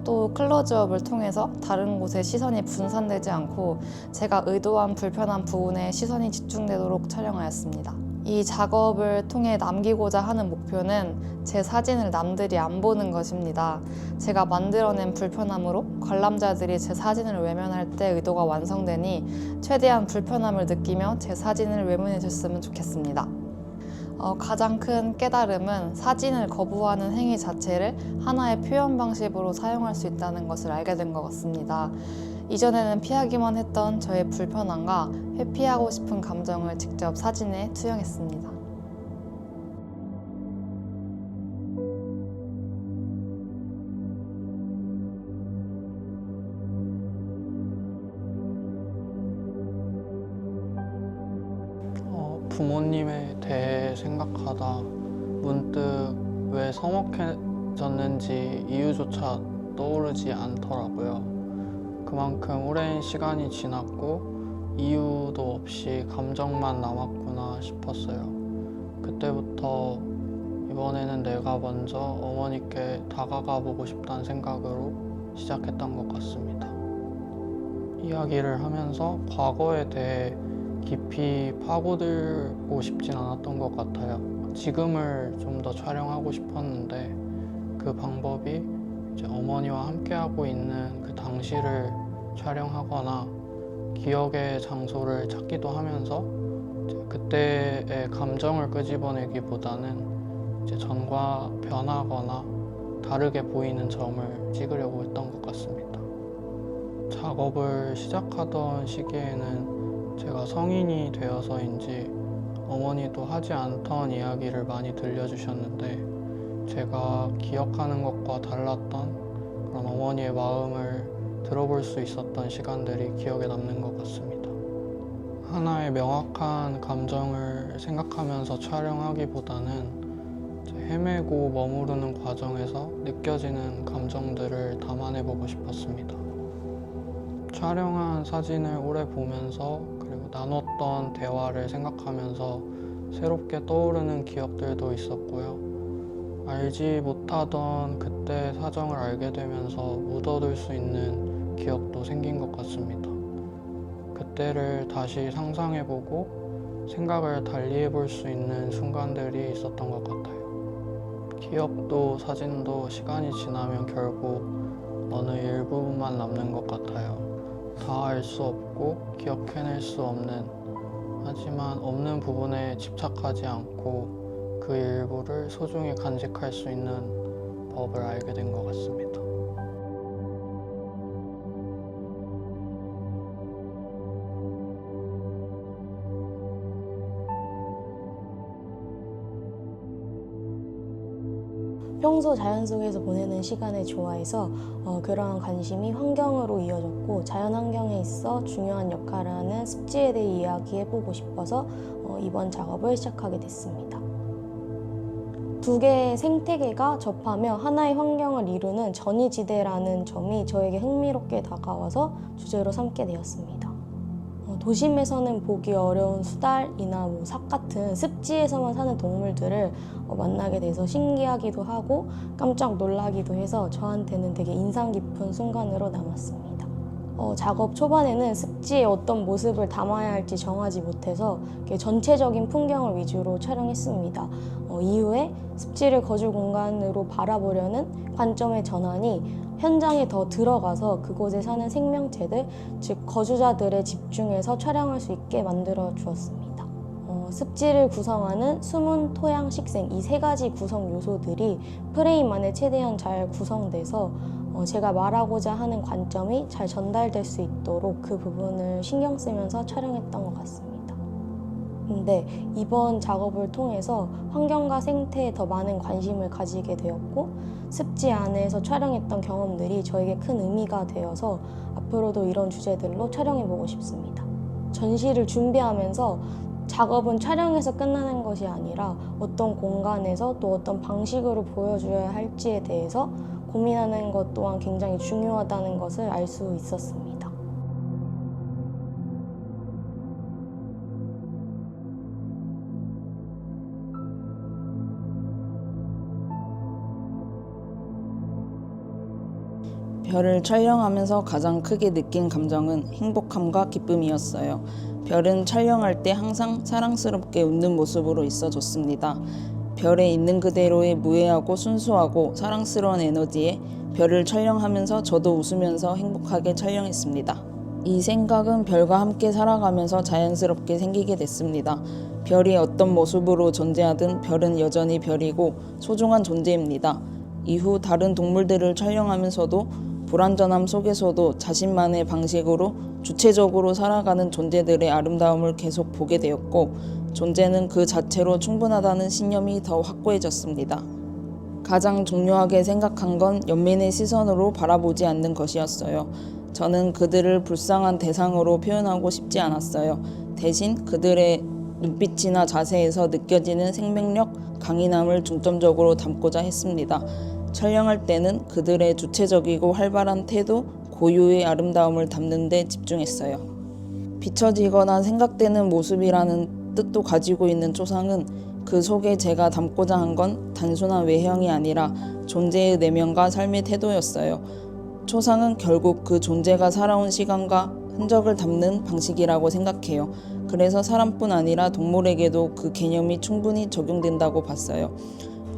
또 클로즈업을 통해서 다른 곳에 시선이 분산되지 않고 제가 의도한 불편한 부분에 시선이 집중되도록 촬영하였습니다. 이 작업을 통해 남기고자 하는 목표는 제 사진을 남들이 안 보는 것입니다. 제가 만들어낸 불편함으로 관람자들이 제 사진을 외면할 때 의도가 완성되니 최대한 불편함을 느끼며 제 사진을 외면해 줬으면 좋겠습니다. 가장 큰 깨달음은 사진을 거부하는 행위 자체를 하나의 표현 방식으로 사용할 수 있다는 것을 알게 된 것 같습니다. 이전에는 피하기만 했던 저의 불편함과 회피하고 싶은 감정을 직접 사진에 투영했습니다.
부모님에 대해 생각하다 문득 왜 서먹해졌는지 이유조차 떠오르지 않더라고요. 그만큼 오랜 시간이 지났고 이유도 없이 감정만 남았구나 싶었어요. 그때부터 이번에는 내가 먼저 어머니께 다가가 보고 싶다는 생각으로 시작했던 것 같습니다. 이야기를 하면서 과거에 대해 깊이 파고들고 싶진 않았던 것 같아요. 지금을 좀 더 촬영하고 싶었는데 그 방법이 이제 어머니와 함께하고 있는 그 당시를 촬영하거나 기억의 장소를 찾기도 하면서 이제 그때의 감정을 끄집어내기보다는 이제 전과 변하거나 다르게 보이는 점을 찍으려고 했던 것 같습니다. 작업을 시작하던 시기에는 제가 성인이 되어서인지 어머니도 하지 않던 이야기를 많이 들려주셨는데 제가 기억하는 것과 달랐던 그런 어머니의 마음을 들어볼 수 있었던 시간들이 기억에 남는 것 같습니다. 하나의 명확한 감정을 생각하면서 촬영하기보다는 헤매고 머무르는 과정에서 느껴지는 감정들을 담아내보고 싶었습니다. 촬영한 사진을 오래 보면서 그리고 나눴던 대화를 생각하면서 새롭게 떠오르는 기억들도 있었고요. 알지 못하던 그때 사정을 알게 되면서 묻어둘 수 있는 기억도 생긴 것 같습니다. 그때를 다시 상상해보고 생각을 달리 해볼 수 있는 순간들이 있었던 것 같아요. 기억도 사진도 시간이 지나면 결국 어느 일부분만 남는 것 같아요. 다 알 수 없고 기억해낼 수 없는, 하지만 없는 부분에 집착하지 않고 그 일부를 소중히 간직할 수 있는 법을 알게 된 것 같습니다.
평소 자연 속에서 보내는 시간을 좋아해서 그러한 관심이 환경으로 이어졌고, 자연 환경에 있어 중요한 역할을 하는 습지에 대해 이야기해보고 싶어서 이번 작업을 시작하게 됐습니다. 두 개의 생태계가 접하며 하나의 환경을 이루는 전이지대라는 점이 저에게 흥미롭게 다가와서 주제로 삼게 되었습니다. 도심에서는 보기 어려운 수달이나 삭 같은 습지에서만 사는 동물들을 만나게 돼서 신기하기도 하고 깜짝 놀라기도 해서 저한테는 되게 인상 깊은 순간으로 남았습니다. 작업 초반에는 습지의 어떤 모습을 담아야 할지 정하지 못해서 전체적인 풍경을 위주로 촬영했습니다. 이후에 습지를 거주 공간으로 바라보려는 관점의 전환이 현장에 더 들어가서 그곳에 사는 생명체들, 즉 거주자들에 집중해서 촬영할 수 있게 만들어 주었습니다. 습지를 구성하는 수문, 토양, 식생 이 세 가지 구성 요소들이 프레임 안에 최대한 잘 구성돼서 제가 말하고자 하는 관점이 잘 전달될 수 있도록 그 부분을 신경 쓰면서 촬영했던 것 같습니다. 근데 이번 작업을 통해서 환경과 생태에 더 많은 관심을 가지게 되었고, 습지 안에서 촬영했던 경험들이 저에게 큰 의미가 되어서 앞으로도 이런 주제들로 촬영해보고 싶습니다. 전시를 준비하면서 작업은 촬영에서 끝나는 것이 아니라 어떤 공간에서 또 어떤 방식으로 보여줘야 할지에 대해서 고민하는 것 또한 굉장히 중요하다는 것을 알 수 있었습니다.
별을 촬영하면서 가장 크게 느낀 감정은 행복함과 기쁨이었어요. 별은 촬영할 때 항상 사랑스럽게 웃는 모습으로 있어줬습니다. 별에 있는 그대로의 무해하고 순수하고 사랑스러운 에너지에 별을 촬영하면서 저도 웃으면서 행복하게 촬영했습니다. 이 생각은 별과 함께 살아가면서 자연스럽게 생기게 됐습니다. 별이 어떤 모습으로 존재하든 별은 여전히 별이고 소중한 존재입니다. 이후 다른 동물들을 촬영하면서도 불완전함 속에서도 자신만의 방식으로 주체적으로 살아가는 존재들의 아름다움을 계속 보게 되었고, 존재는 그 자체로 충분하다는 신념이 더 확고해졌습니다. 가장 중요하게 생각한 건 연민의 시선으로 바라보지 않는 것이었어요. 저는 그들을 불쌍한 대상으로 표현하고 싶지 않았어요. 대신 그들의 눈빛이나 자세에서 느껴지는 생명력, 강인함을 중점적으로 담고자 했습니다. 촬영할 때는 그들의 주체적이고 활발한 태도, 고유의 아름다움을 담는 데 집중했어요. 비춰지거나 생각되는 모습이라는 뜻도 가지고 있는 초상은 그 속에 제가 담고자 한 건 단순한 외형이 아니라 존재의 내면과 삶의 태도였어요. 초상은 결국 그 존재가 살아온 시간과 흔적을 담는 방식이라고 생각해요. 그래서 사람뿐 아니라 동물에게도 그 개념이 충분히 적용된다고 봤어요.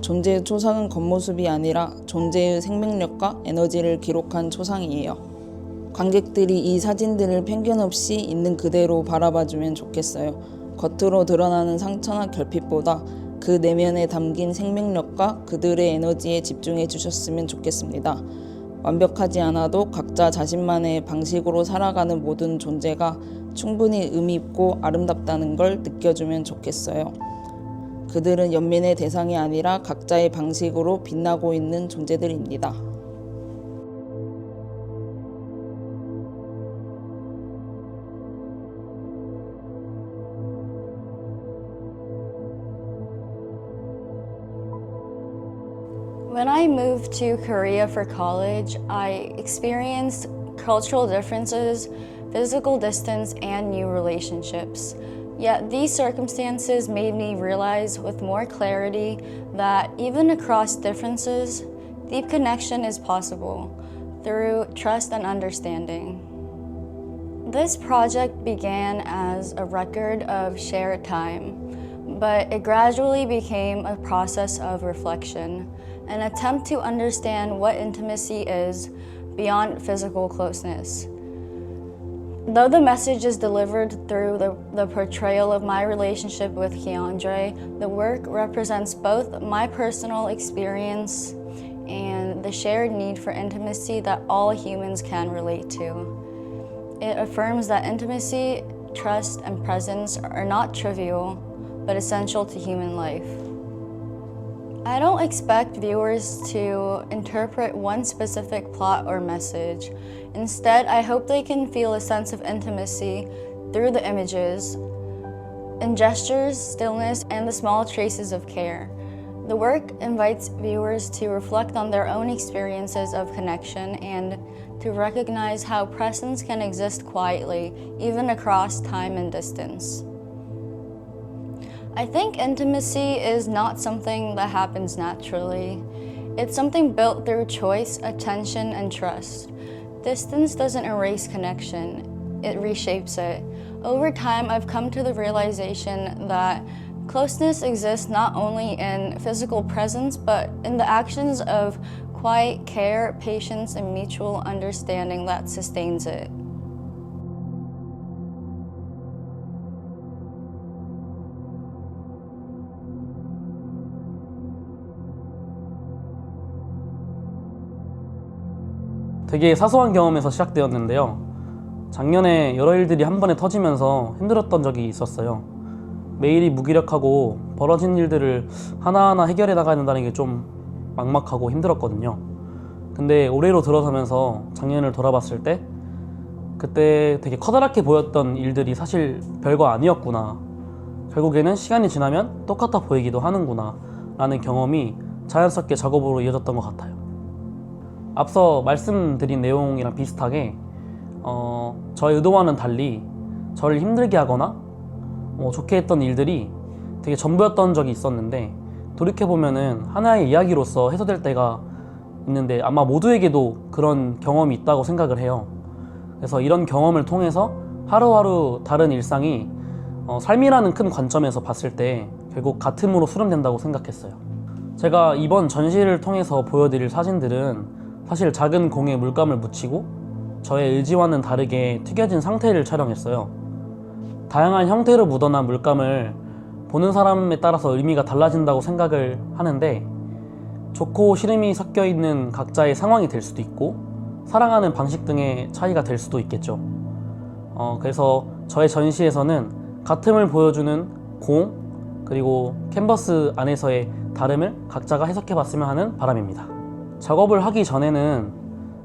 존재의 초상은 겉모습이 아니라 존재의 생명력과 에너지를 기록한 초상이에요. 관객들이 이 사진들을 편견 없이 있는 그대로 바라봐주면 좋겠어요. 겉으로 드러나는 상처나 결핍보다 그 내면에 담긴 생명력과 그들의 에너지에 집중해 주셨으면 좋겠습니다. 완벽하지 않아도 각자 자신만의 방식으로 살아가는 모든 존재가 충분히 의미 있고 아름답다는 걸 느껴주면 좋겠어요. 그들은 연민의 대상이 아니라 각자의 방식으로 빛나고 있는 존재들입니다.
When I moved to Korea for college, I experienced cultural differences, physical distance, and new relationships. Yet these circumstances made me realize with more clarity that even across differences, deep connection is possible through trust and understanding. This project began as a record of shared time, but it gradually became a process of reflection, an attempt to understand what intimacy is beyond physical closeness. Though the message is delivered through the portrayal of my relationship with Keandre, the work represents both my personal experience and the shared need for intimacy that all humans can relate to. It affirms that intimacy, trust, and presence are not trivial, but essential to human life. I don't expect viewers to interpret one specific plot or message. Instead, I hope they can feel a sense of intimacy through the images, in gestures, stillness, and the small traces of care. The work invites viewers to reflect on their own experiences of connection and to recognize how presence can exist quietly, even across time and distance. I think intimacy is not something that happens naturally. It's something built through choice, attention, and trust. Distance doesn't erase connection, it reshapes it. Over time, I've come to the realization that closeness exists not only in physical presence, but in the actions of quiet care, patience, and mutual understanding that sustains it.
되게 사소한 경험에서 시작되었는데요. 작년에 여러 일들이 한 번에 터지면서 힘들었던 적이 있었어요. 매일이 무기력하고 벌어진 일들을 하나하나 해결해 나가야 된다는 게 좀 막막하고 힘들었거든요. 근데 올해로 들어서면서 작년을 돌아봤을 때 그때 되게 커다랗게 보였던 일들이 사실 별거 아니었구나. 결국에는 시간이 지나면 똑같아 보이기도 하는구나 라는 경험이 자연스럽게 작업으로 이어졌던 것 같아요. 앞서 말씀드린 내용이랑 비슷하게 저의 의도와는 달리 저를 힘들게 하거나 좋게 했던 일들이 되게 전부였던 적이 있었는데 돌이켜보면은 하나의 이야기로서 해소될 때가 있는데 아마 모두에게도 그런 경험이 있다고 생각을 해요. 그래서 이런 경험을 통해서 하루하루 다른 일상이 삶이라는 큰 관점에서 봤을 때 결국 같음으로 수렴된다고 생각했어요. 제가 이번 전시를 통해서 보여드릴 사진들은 사실 작은 공에 물감을 묻히고 저의 의지와는 다르게 튀겨진 상태를 촬영했어요. 다양한 형태로 묻어난 물감을 보는 사람에 따라서 의미가 달라진다고 생각을 하는데 좋고 싫음이 섞여 있는 각자의 상황이 될 수도 있고 살아가는 방식 등의 차이가 될 수도 있겠죠. 그래서 저의 전시에서는 같음을 보여주는 공 그리고 캔버스 안에서의 다름을 각자가 해석해봤으면 하는 바람입니다. 작업을 하기 전에는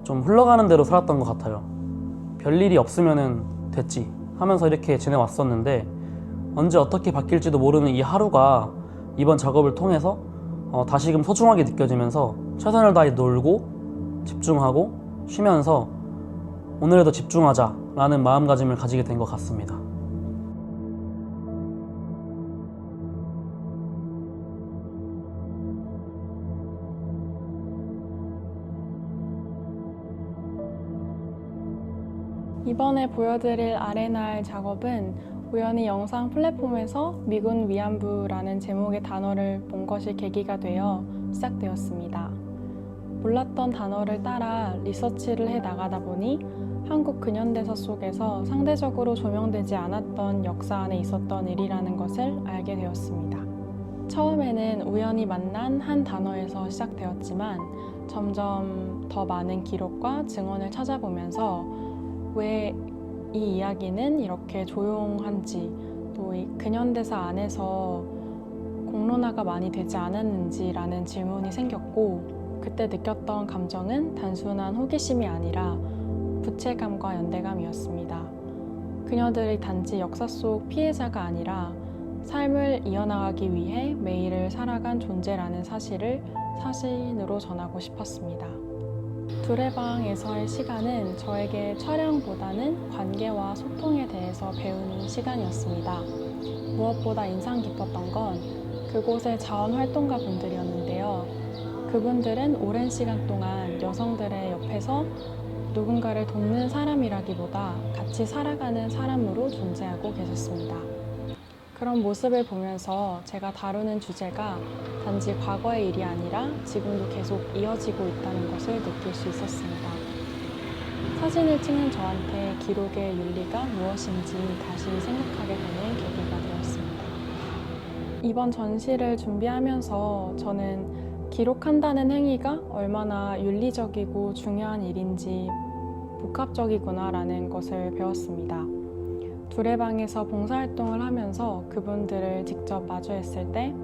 좀 흘러가는 대로 살았던 것 같아요. 별일이 없으면 됐지 하면서 이렇게 지내왔었는데 언제 어떻게 바뀔지도 모르는 이 하루가 이번 작업을 통해서 다시금 소중하게 느껴지면서 최선을 다해 놀고 집중하고 쉬면서 오늘에도 집중하자 라는 마음가짐을 가지게 된 것 같습니다.
이번에 보여드릴 R&R 작업은 우연히 영상 플랫폼에서 미군 위안부라는 제목의 단어를 본 것이 계기가 되어 시작되었습니다. 몰랐던 단어를 따라 리서치를 해 나가다 보니 한국 근현대사 속에서 상대적으로 조명되지 않았던 역사 안에 있었던 일이라는 것을 알게 되었습니다. 처음에는 우연히 만난 한 단어에서 시작되었지만 점점 더 많은 기록과 증언을 찾아보면서 왜 이 이야기는 이렇게 조용한지, 또 이 근현대사 안에서 공론화가 많이 되지 않았는지라는 질문이 생겼고, 그때 느꼈던 감정은 단순한 호기심이 아니라 부채감과 연대감이었습니다. 그녀들이 단지 역사 속 피해자가 아니라 삶을 이어나가기 위해 매일을 살아간 존재라는 사실을 사진으로 전하고 싶었습니다. 두레방에서의 시간은 저에게 촬영보다는 관계와 소통에 대해서 배우는 시간이었습니다. 무엇보다 인상 깊었던 건 그곳의 자원활동가 분들이었는데요. 그분들은 오랜 시간 동안 여성들의 옆에서 누군가를 돕는 사람이라기보다 같이 살아가는 사람으로 존재하고 계셨습니다. 그런 모습을 보면서 제가 다루는 주제가 단지 과거의 일이 아니라 지금도 계속 이어지고 있다는 것을 느낄 수 있었습니다. 사진을 찍는 저한테 기록의 윤리가 무엇인지 다시 생각하게 되는 계기가 되었습니다. 이번 전시를 준비하면서 저는 기록한다는 행위가 얼마나 윤리적이고 중요한 일인지 복합적이구나라는 것을 배웠습니다. 두레방에서 봉사활동을 하면서 그분들을 직접 마주했을 때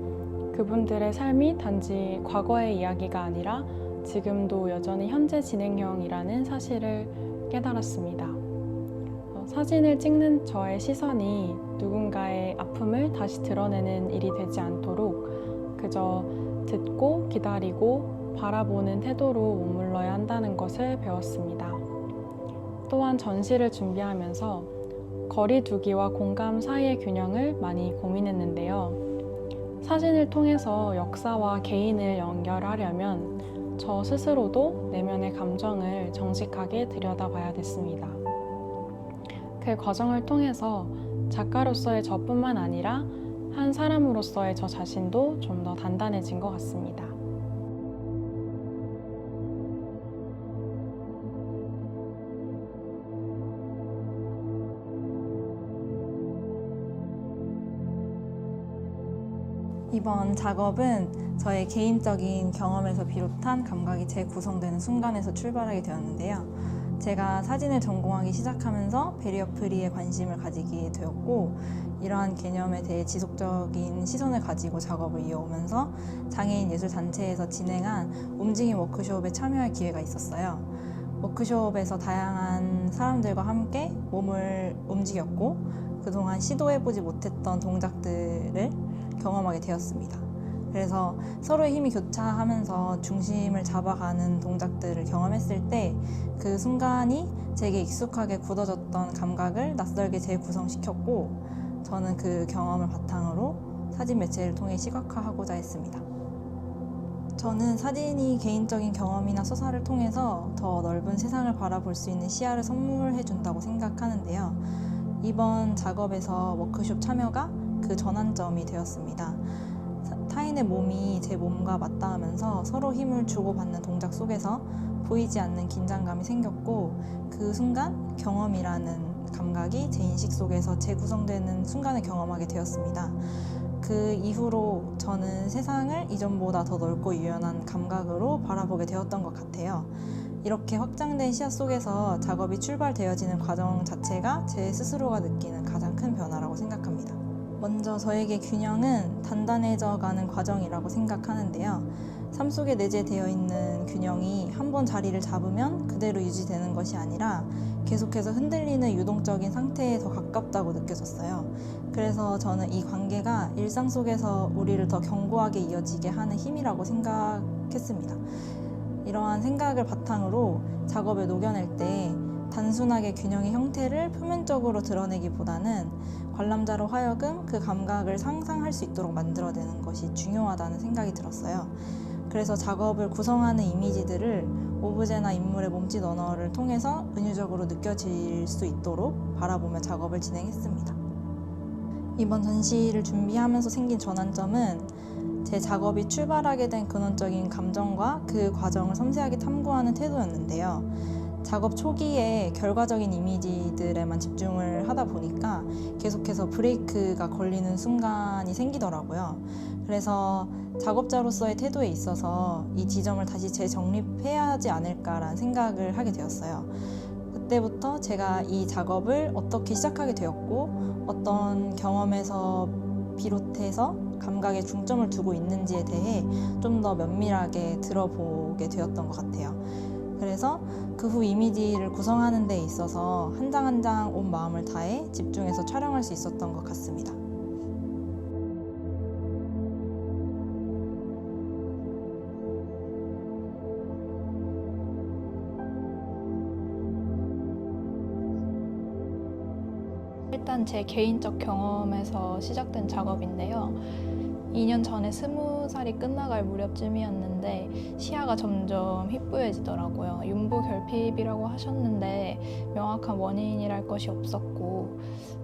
그분들의 삶이 단지 과거의 이야기가 아니라 지금도 여전히 현재 진행형이라는 사실을 깨달았습니다. 사진을 찍는 저의 시선이 누군가의 아픔을 다시 드러내는 일이 되지 않도록 그저 듣고 기다리고 바라보는 태도로 머물러야 한다는 것을 배웠습니다. 또한 전시를 준비하면서 거리두기와 공감 사이의 균형을 많이 고민했는데요. 사진을 통해서 역사와 개인을 연결하려면 저 스스로도 내면의 감정을 정직하게 들여다봐야 됐습니다. 그 과정을 통해서 작가로서의 저뿐만 아니라 한 사람으로서의 저 자신도 좀 더 단단해진 것 같습니다.
이번 작업은 저의 개인적인 경험에서 비롯한 감각이 재구성되는 순간에서 출발하게 되었는데요. 제가 사진을 전공하기 시작하면서 베리어 프리에 관심을 가지게 되었고, 이러한 개념에 대해 지속적인 시선을 가지고 작업을 이어오면서 장애인 예술단체에서 진행한 움직임 워크숍에 참여할 기회가 있었어요. 워크숍에서 다양한 사람들과 함께 몸을 움직였고, 그동안 시도해보지 못했던 동작들을 경험하게 되었습니다. 그래서 서로의 힘이 교차하면서 중심을 잡아가는 동작들을 경험했을 때 그 순간이 제게 익숙하게 굳어졌던 감각을 낯설게 재구성시켰고, 저는 그 경험을 바탕으로 사진 매체를 통해 시각화하고자 했습니다. 저는 사진이 개인적인 경험이나 서사를 통해서 더 넓은 세상을 바라볼 수 있는 시야를 선물해 준다고 생각하는데요. 이번 작업에서 워크숍 참여가 그 전환점이 되었습니다. 타인의 몸이 제 몸과 맞닿으면서 서로 힘을 주고받는 동작 속에서 보이지 않는 긴장감이 생겼고, 그 순간 경험이라는 감각이 제 인식 속에서 재구성되는 순간을 경험하게 되었습니다. 그 이후로 저는 세상을 이전보다 더 넓고 유연한 감각으로 바라보게 되었던 것 같아요. 이렇게 확장된 시야 속에서 작업이 출발되어지는 과정 자체가 제 스스로가 느끼는 가장 큰 변화라고 생각합니다. 먼저 저에게 균형은 단단해져가는 과정이라고 생각하는데요. 삶 속에 내재되어 있는 균형이 한번 자리를 잡으면 그대로 유지되는 것이 아니라 계속해서 흔들리는 유동적인 상태에 더 가깝다고 느껴졌어요. 그래서 저는 이 관계가 일상 속에서 우리를 더 견고하게 이어지게 하는 힘이라고 생각했습니다. 이러한 생각을 바탕으로 작업을 녹여낼 때 단순하게 균형의 형태를 표면적으로 드러내기보다는 관람자로 하여금 그 감각을 상상할 수 있도록 만들어내는 것이 중요하다는 생각이 들었어요. 그래서 작업을 구성하는 이미지들을 오브제나 인물의 몸짓 언어를 통해서 은유적으로 느껴질 수 있도록 바라보며 작업을 진행했습니다. 이번 전시를 준비하면서 생긴 전환점은 제 작업이 출발하게 된 근원적인 감정과 그 과정을 섬세하게 탐구하는 태도였는데요. 작업 초기에 결과적인 이미지들에만 집중을 하다 보니까 계속해서 브레이크가 걸리는 순간이 생기더라고요. 그래서 작업자로서의 태도에 있어서 이 지점을 다시 재정립해야 하지 않을까라는 생각을 하게 되었어요. 그때부터 제가 이 작업을 어떻게 시작하게 되었고 어떤 경험에서 비롯해서 감각에 중점을 두고 있는지에 대해 좀 더 면밀하게 들어보게 되었던 것 같아요. 그래서 그 후 이미지를 구성하는 데 있어서 한 장 한 장 온 마음을 다해 집중해서 촬영할 수 있었던 것 같습니다.
일단 제 개인적 경험에서 시작된 작업인데요. 2년 전에 20살이 끝나갈 무렵쯤이었는데 시야가 점점 희뿌해지더라고요. 윤부 결핍이라고 하셨는데 명확한 원인이랄 것이 없었고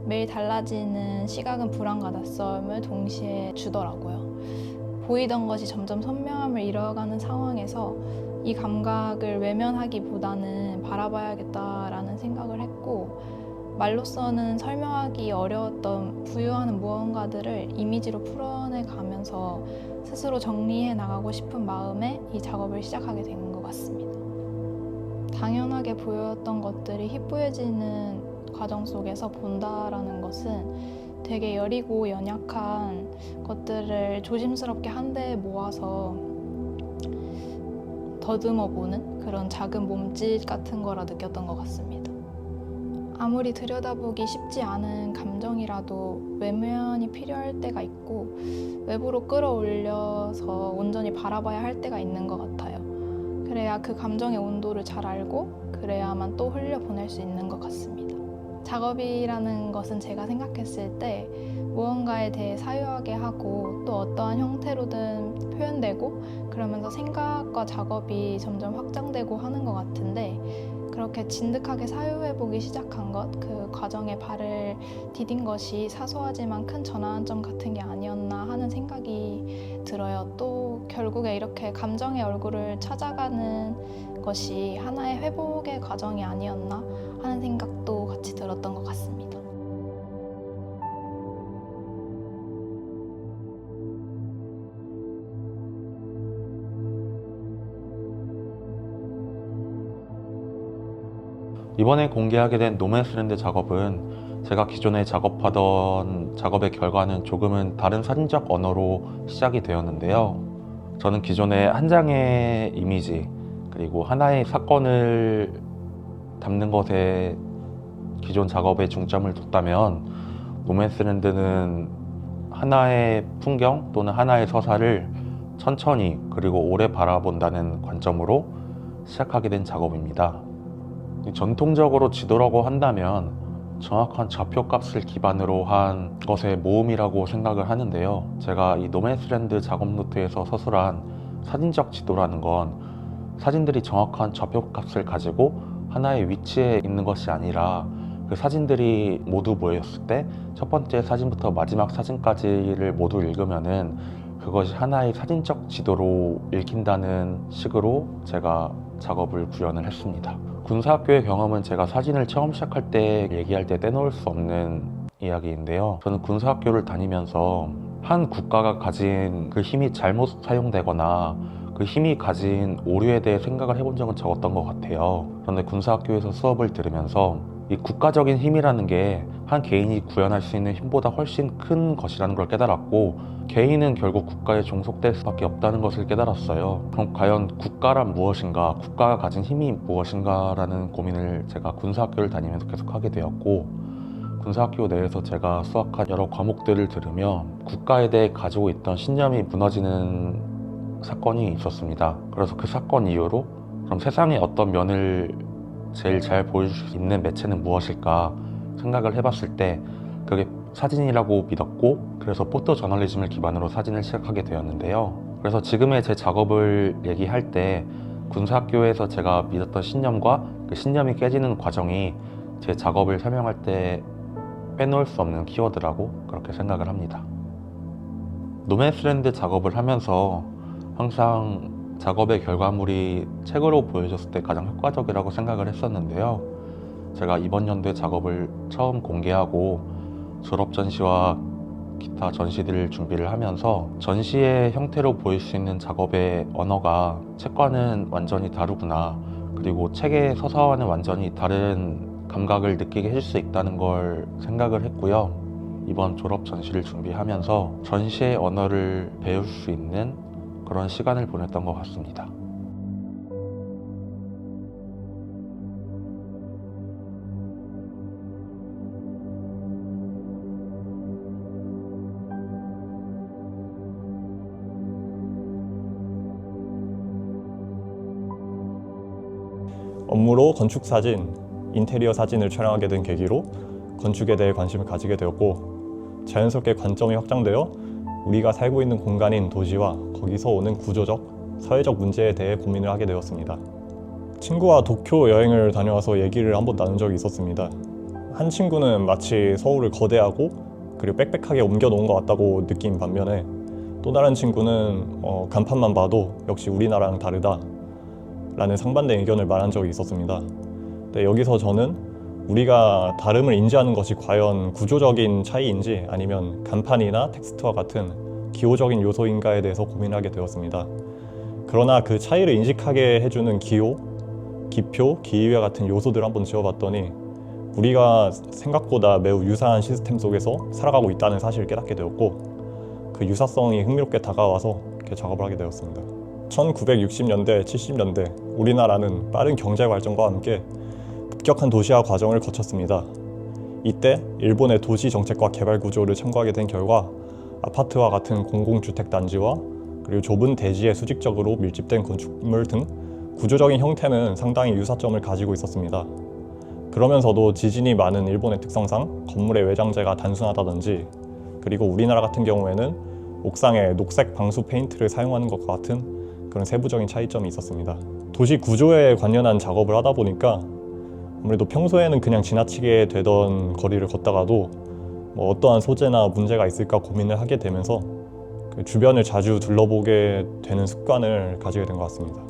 매일 달라지는 시각은 불안과 낯섦을 동시에 주더라고요. 보이던 것이 점점 선명함을 잃어가는 상황에서 이 감각을 외면하기보다는 바라봐야겠다라는 생각을 했고 말로서는 설명하기 어려웠던 부유하는 무언가들을 이미지로 풀어내 가면서 스스로 정리해 나가고 싶은 마음에 이 작업을 시작하게 된 것 같습니다. 당연하게 보였던 것들이 희뿌해지는 과정 속에서 본다라는 것은 되게 여리고 연약한 것들을 조심스럽게 한데 모아서 더듬어 보는 그런 작은 몸짓 같은 거라 느꼈던 것 같습니다. 아무리 들여다보기 쉽지 않은 감정이라도 외면이 필요할 때가 있고 외부로 끌어올려서 온전히 바라봐야 할 때가 있는 것 같아요. 그래야 그 감정의 온도를 잘 알고 그래야만 또 흘려보낼 수 있는 것 같습니다. 작업이라는 것은 제가 생각했을 때 무언가에 대해 사유하게 하고 또 어떠한 형태로든 표현되고 그러면서 생각과 작업이 점점 확장되고 하는 것 같은데 그렇게 진득하게 사유해보기 시작한 것, 그 과정에 발을 디딘 것이 사소하지만 큰 전환점 같은 게 아니었나 하는 생각이 들어요. 또 결국에 이렇게 감정의 얼굴을 찾아가는 것이 하나의 회복의 과정이 아니었나 하는 생각도 같이 들었던 것 같습니다.
이번에 공개하게 된 노맨스랜드 작업은 제가 기존에 작업하던 작업의 결과는 조금은 다른 사진적 언어로 시작이 되었는데요. 저는 기존에 한 장의 이미지 그리고 하나의 사건을 담는 것에 기존 작업에 중점을 뒀다면 노맨스랜드는 하나의 풍경 또는 하나의 서사를 천천히 그리고 오래 바라본다는 관점으로 시작하게 된 작업입니다. 전통적으로 지도라고 한다면 정확한 좌표값을 기반으로 한 것의 모음이라고 생각을 하는데요. 제가 이 노맨스랜드 작업 노트에서 서술한 사진적 지도라는 건 사진들이 정확한 좌표값을 가지고 하나의 위치에 있는 것이 아니라 그 사진들이 모두 모였을 때 첫 번째 사진부터 마지막 사진까지를 모두 읽으면은 그것이 하나의 사진적 지도로 읽힌다는 식으로 제가 작업을 구현을 했습니다. 군사학교의 경험은 제가 사진을 처음 시작할 때 얘기할 때 떼놓을 수 없는 이야기인데요. 저는 군사학교를 다니면서 한 국가가 가진 그 힘이 잘못 사용되거나 그 힘이 가진 오류에 대해 생각을 해본 적은 적었던 것 같아요. 그런데 군사학교에서 수업을 들으면서 이 국가적인 힘이라는 게 한 개인이 구현할 수 있는 힘보다 훨씬 큰 것이라는 걸 깨달았고 개인은 결국 국가에 종속될 수밖에 없다는 것을 깨달았어요. 그럼 과연 국가란 무엇인가, 국가가 가진 힘이 무엇인가 라는 고민을 제가 군사학교를 다니면서 계속 하게 되었고 군사학교 내에서 제가 수학한 여러 과목들을 들으며 국가에 대해 가지고 있던 신념이 무너지는 사건이 있었습니다. 그래서 그 사건 이후로 그럼 세상의 어떤 면을 제일 잘 보여줄 수 있는 매체는 무엇일까 생각을 해봤을 때 그게 사진이라고 믿었고 그래서 포토 저널리즘을 기반으로 사진을 시작하게 되었는데요. 그래서 지금의 제 작업을 얘기할 때 군사학교에서 제가 믿었던 신념과 그 신념이 깨지는 과정이 제 작업을 설명할 때 빼놓을 수 없는 키워드라고 그렇게 생각을 합니다. 노맨스랜드 작업을 하면서 항상 작업의 결과물이 책으로 보여줬을 때 가장 효과적이라고 생각을 했었는데요. 제가 이번 연도에 작업을 처음 공개하고 졸업 전시와 기타 전시들을 준비를 하면서 전시의 형태로 보일 수 있는 작업의 언어가 책과는 완전히 다르구나, 그리고 책의 서사와는 완전히 다른 감각을 느끼게 해줄 수 있다는 걸 생각을 했고요. 이번 졸업 전시를 준비하면서 전시의 언어를 배울 수 있는 그런 시간을 보냈던 것 같습니다.
업무로 건축 사진, 인테리어 사진을 촬영하게 된 계기로 건축에 대해 관심을 가지게 되었고, 자연스럽게 관점이 확장되어 우리가 살고 있는 공간인 도시와 거기서 오는 구조적, 사회적 문제에 대해 고민을 하게 되었습니다. 친구와 도쿄 여행을 다녀와서 얘기를 한번 나눈 적이 있었습니다. 한 친구는 마치 서울을 거대하고 그리고 빽빽하게 옮겨놓은 것 같다고 느낀 반면에, 또 다른 친구는 간판만 봐도 역시 우리나라랑 다르다 라는 상반된 의견을 말한 적이 있었습니다. 근데 여기서 저는 우리가 다름을 인지하는 것이 과연 구조적인 차이인지 아니면 간판이나 텍스트와 같은 기호적인 요소인가에 대해서 고민하게 되었습니다. 그러나 그 차이를 인식하게 해주는 기호, 기표, 기위와 같은 요소들을 한번 지어봤더니 우리가 생각보다 매우 유사한 시스템 속에서 살아가고 있다는 사실을 깨닫게 되었고, 그 유사성이 흥미롭게 다가와서 이렇게 작업을 하게 되었습니다. 1960년대, 70년대 우리나라는 빠른 경제 발전과 함께 급격한 도시화 과정을 거쳤습니다. 이때 일본의 도시 정책과 개발 구조를 참고하게 된 결과 아파트와 같은 공공주택 단지와 그리고 좁은 대지에 수직적으로 밀집된 건축물 등 구조적인 형태는 상당히 유사점을 가지고 있었습니다. 그러면서도 지진이 많은 일본의 특성상 건물의 외장재가 단순하다든지, 그리고 우리나라 같은 경우에는 옥상에 녹색 방수 페인트를 사용하는 것과 같은 그런 세부적인 차이점이 있었습니다. 도시 구조에 관련한 작업을 하다 보니까 아무래도 평소에는 그냥 지나치게 되던 거리를 걷다가도 어떠한 소재나 문제가 있을까 고민을 하게 되면서 그 주변을 자주 둘러보게 되는 습관을 가지게 된 것 같습니다.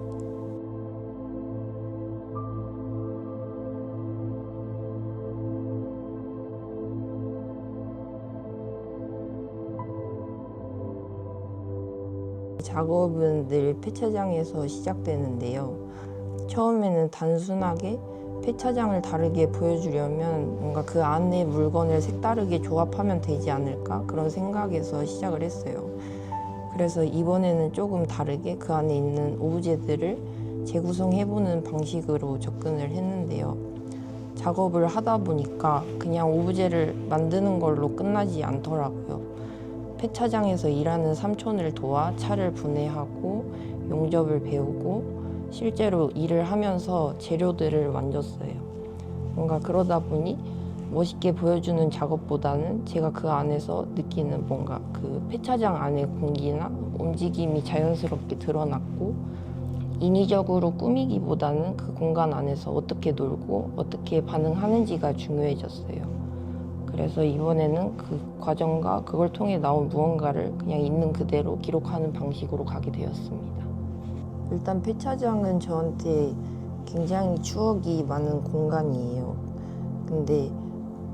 작업은 늘 폐차장에서 시작되는데요. 처음에는 단순하게 폐차장을 다르게 보여주려면 뭔가 그 안에 물건을 색다르게 조합하면 되지 않을까, 그런 생각에서 시작을 했어요. 그래서 이번에는 조금 다르게 그 안에 있는 오브제들을 재구성해보는 방식으로 접근을 했는데요. 작업을 하다 보니까 그냥 오브제를 만드는 걸로 끝나지 않더라고요. 폐차장에서 일하는 삼촌을 도와 차를 분해하고 용접을 배우고 실제로 일을 하면서 재료들을 만졌어요. 뭔가 그러다 보니 멋있게 보여주는 작업보다는 제가 그 안에서 느끼는 뭔가 그 폐차장 안의 공기나 움직임이 자연스럽게 드러났고, 인위적으로 꾸미기보다는 그 공간 안에서 어떻게 놀고 어떻게 반응하는지가 중요해졌어요. 그래서 이번에는 그 과정과 그걸 통해 나온 무언가를 그냥 있는 그대로 기록하는 방식으로 가게 되었습니다. 일단 폐차장은 저한테 굉장히 추억이 많은 공간이에요. 근데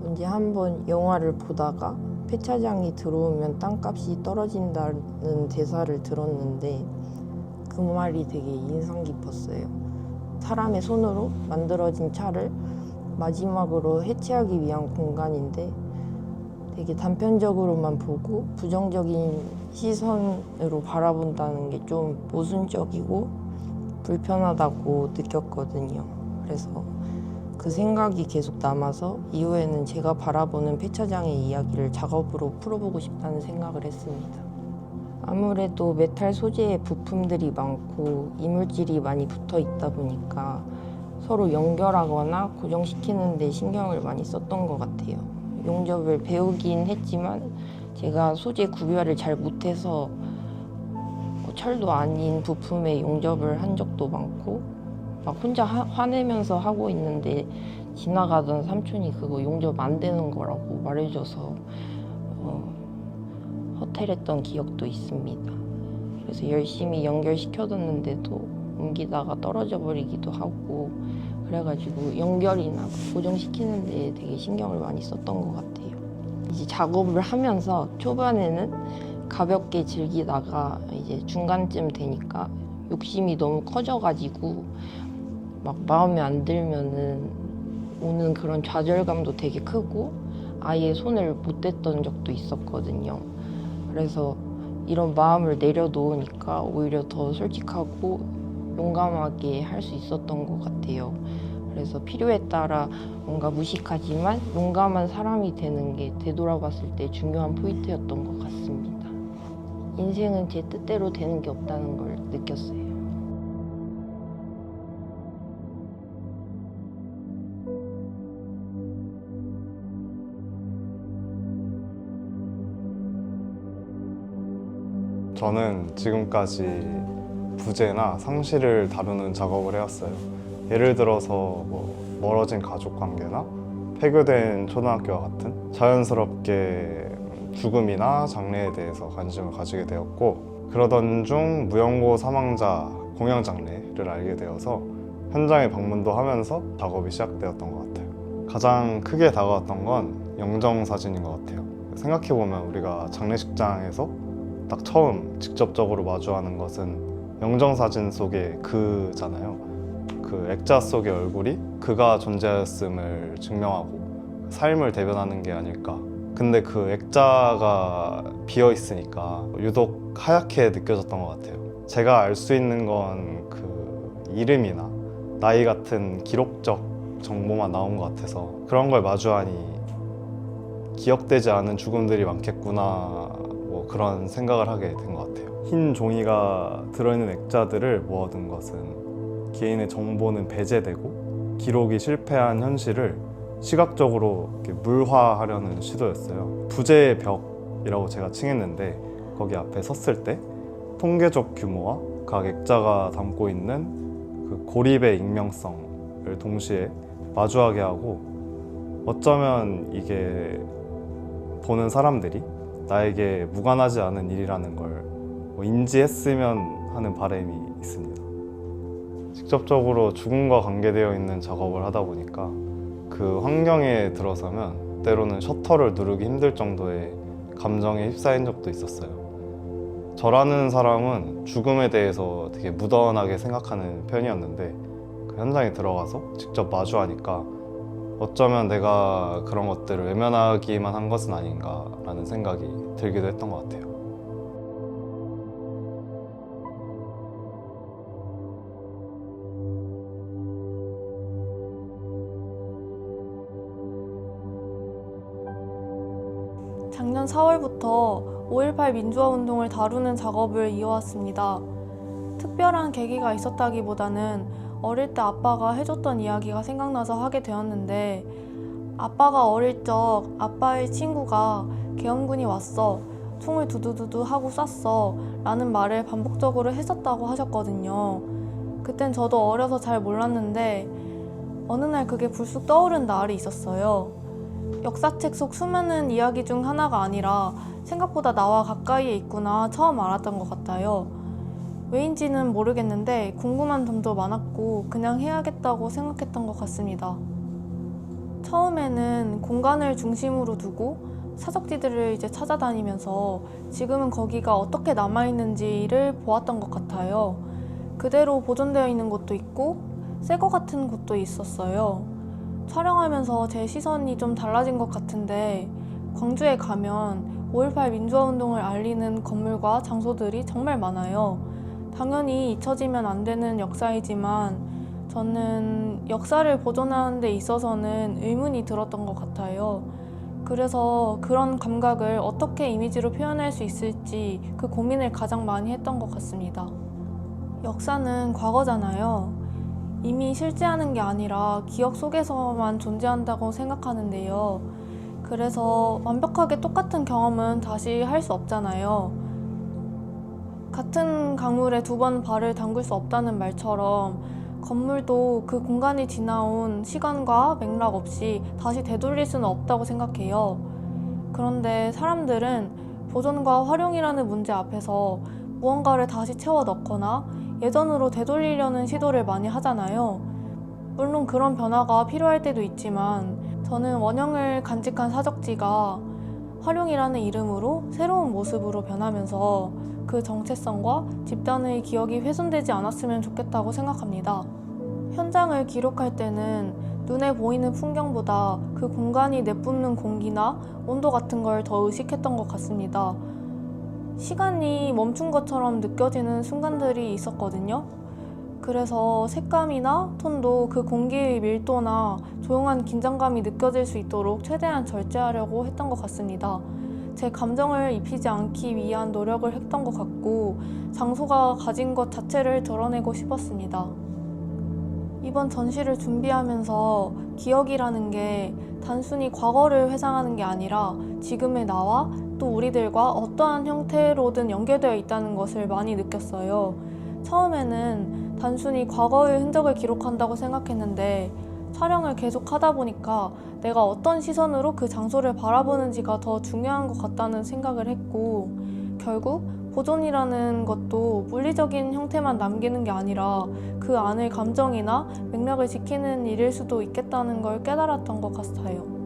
언제 한번 영화를 보다가 폐차장이 들어오면 땅값이 떨어진다는 대사를 들었는데 그 말이 되게 인상 깊었어요. 사람의 손으로 만들어진 차를 마지막으로 해체하기 위한 공간인데 되게 단편적으로만 보고 부정적인 시선으로 바라본다는 게 좀 모순적이고 불편하다고 느꼈거든요. 그래서 그 생각이 계속 남아서 이후에는 제가 바라보는 폐차장의 이야기를 작업으로 풀어보고 싶다는 생각을 했습니다. 아무래도 메탈 소재의 부품들이 많고 이물질이 많이 붙어 있다 보니까 서로 연결하거나 고정시키는 데 신경을 많이 썼던 것 같아요. 용접을 배우긴 했지만 제가 소재 구별을 잘 못해서 철도 아닌 부품에 용접을 한 적도 많고 막 혼자 화내면서 하고 있는데 지나가던 삼촌이 그거 용접 안 되는 거라고 말해줘서 허탈했던 기억도 있습니다. 그래서 열심히 연결시켜뒀는데도 옮기다가 떨어져 버리기도 하고 그래가지고 연결이나 고정시키는 데 되게 신경을 많이 썼던 것 같아요. 이제 작업을 하면서 초반에는 가볍게 즐기다가 이제 중간쯤 되니까 욕심이 너무 커져가지고 막 마음에 안 들면은 오는 그런 좌절감도 되게 크고 아예 손을 못 댔던 적도 있었거든요. 그래서 이런 마음을 내려놓으니까 오히려 더 솔직하고 용감하게 할 수 있었던 것 같아요. 그래서 필요에 따라 뭔가 무식하지만 용감한 사람이 되는 게 되돌아봤을 때 중요한 포인트였던 것 같습니다. 인생은 제 뜻대로 되는 게 없다는 걸 느꼈어요.
저는 지금까지 부재나 상실을 다루는 작업을 해왔어요. 예를 들어서 뭐 멀어진 가족 관계나 폐교된 초등학교와 같은 자연스럽게 죽음이나 장례에 대해서 관심을 가지게 되었고, 그러던 중 무연고 사망자 공양 장례를 알게 되어서 현장에 방문도 하면서 작업이 시작되었던 것 같아요. 가장 크게 다가왔던 건 영정사진인 것 같아요. 생각해보면 우리가 장례식장에서 딱 처음 직접적으로 마주하는 것은 영정사진 속의 그잖아요. 그 액자 속의 얼굴이 그가 존재하였음을 증명하고 삶을 대변하는 게 아닐까. 근데 그 액자가 비어 있으니까 유독 하얗게 느껴졌던 것 같아요. 제가 알 수 있는 건 그 이름이나 나이 같은 기록적 정보만 나온 것 같아서 그런 걸 마주하니 기억되지 않은 죽음들이 많겠구나, 뭐 그런 생각을 하게 된 것 같아요. 흰 종이가 들어있는 액자들을 모아둔 것은 개인의 정보는 배제되고 기록이 실패한 현실을 시각적으로 이렇게 물화하려는 시도였어요. 부재의 벽이라고 제가 칭했는데 거기 앞에 섰을 때 통계적 규모와 각 액자가 담고 있는 그 고립의 익명성을 동시에 마주하게 하고, 어쩌면 이게 보는 사람들이 나에게 무관하지 않은 일이라는 걸 인지했으면 하는 바람이 있습니다. 직접적으로 죽음과 관계되어 있는 작업을 하다 보니까 그 환경에 들어서면 때로는 셔터를 누르기 힘들 정도의 감정에 휩싸인 적도 있었어요. 저라는 사람은 죽음에 대해서 되게 무던하게 생각하는 편이었는데 그 현장에 들어가서 직접 마주하니까 어쩌면 내가 그런 것들을 외면하기만 한 것은 아닌가라는 생각이 들기도 했던 것 같아요.
작년 4월부터 5.18 민주화운동을 다루는 작업을 이어왔습니다. 특별한 계기가 있었다기보다는 어릴 때 아빠가 해줬던 이야기가 생각나서 하게 되었는데, 아빠가 어릴 적 아빠의 친구가 계엄군이 왔어, 총을 두두두두 하고 쐈어 라는 말을 반복적으로 했었다고 하셨거든요. 그땐 저도 어려서 잘 몰랐는데 어느 날 그게 불쑥 떠오른 날이 있었어요. 역사책 속 수많은 이야기 중 하나가 아니라 생각보다 나와 가까이에 있구나 처음 알았던 것 같아요. 왜인지는 모르겠는데 궁금한 점도 많았고 그냥 해야겠다고 생각했던 것 같습니다. 처음에는 공간을 중심으로 두고 사적지들을 이제 찾아다니면서 지금은 거기가 어떻게 남아있는지를 보았던 것 같아요. 그대로 보존되어 있는 곳도 있고 새 것 같은 곳도 있었어요. 촬영하면서 제 시선이 좀 달라진 것 같은데, 광주에 가면 5.18 민주화운동을 알리는 건물과 장소들이 정말 많아요. 당연히 잊혀지면 안 되는 역사이지만 저는 역사를 보존하는 데 있어서는 의문이 들었던 것 같아요. 그래서 그런 감각을 어떻게 이미지로 표현할 수 있을지 그 고민을 가장 많이 했던 것 같습니다. 역사는 과거잖아요. 이미 실제하는 게 아니라 기억 속에서만 존재한다고 생각하는데요. 그래서 완벽하게 똑같은 경험은 다시 할 수 없잖아요. 같은 강물에 2번 발을 담글 수 없다는 말처럼 건물도 그 공간이 지나온 시간과 맥락 없이 다시 되돌릴 수는 없다고 생각해요. 그런데 사람들은 보존과 활용이라는 문제 앞에서 무언가를 다시 채워 넣거나 예전으로 되돌리려는 시도를 많이 하잖아요. 물론 그런 변화가 필요할 때도 있지만 저는 원형을 간직한 사적지가 활용이라는 이름으로 새로운 모습으로 변하면서 그 정체성과 집단의 기억이 훼손되지 않았으면 좋겠다고 생각합니다. 현장을 기록할 때는 눈에 보이는 풍경보다 그 공간이 내뿜는 공기나 온도 같은 걸 더 의식했던 것 같습니다. 시간이 멈춘 것처럼 느껴지는 순간들이 있었거든요. 그래서 색감이나 톤도 그 공기의 밀도나 조용한 긴장감이 느껴질 수 있도록 최대한 절제하려고 했던 것 같습니다. 제 감정을 입히지 않기 위한 노력을 했던 것 같고 장소가 가진 것 자체를 드러내고 싶었습니다. 이번 전시를 준비하면서 기억이라는 게 단순히 과거를 회상하는 게 아니라 지금의 나와 또 우리들과 어떠한 형태로든 연계되어 있다는 것을 많이 느꼈어요. 처음에는 단순히 과거의 흔적을 기록한다고 생각했는데 촬영을 계속 하다 보니까 내가 어떤 시선으로 그 장소를 바라보는지가 더 중요한 것 같다는 생각을 했고 결국 보존이라는 것도 물리적인 형태만 남기는 게 아니라 그 안의 감정이나 맥락을 지키는 일일 수도 있겠다는 걸 깨달았던 것 같아요.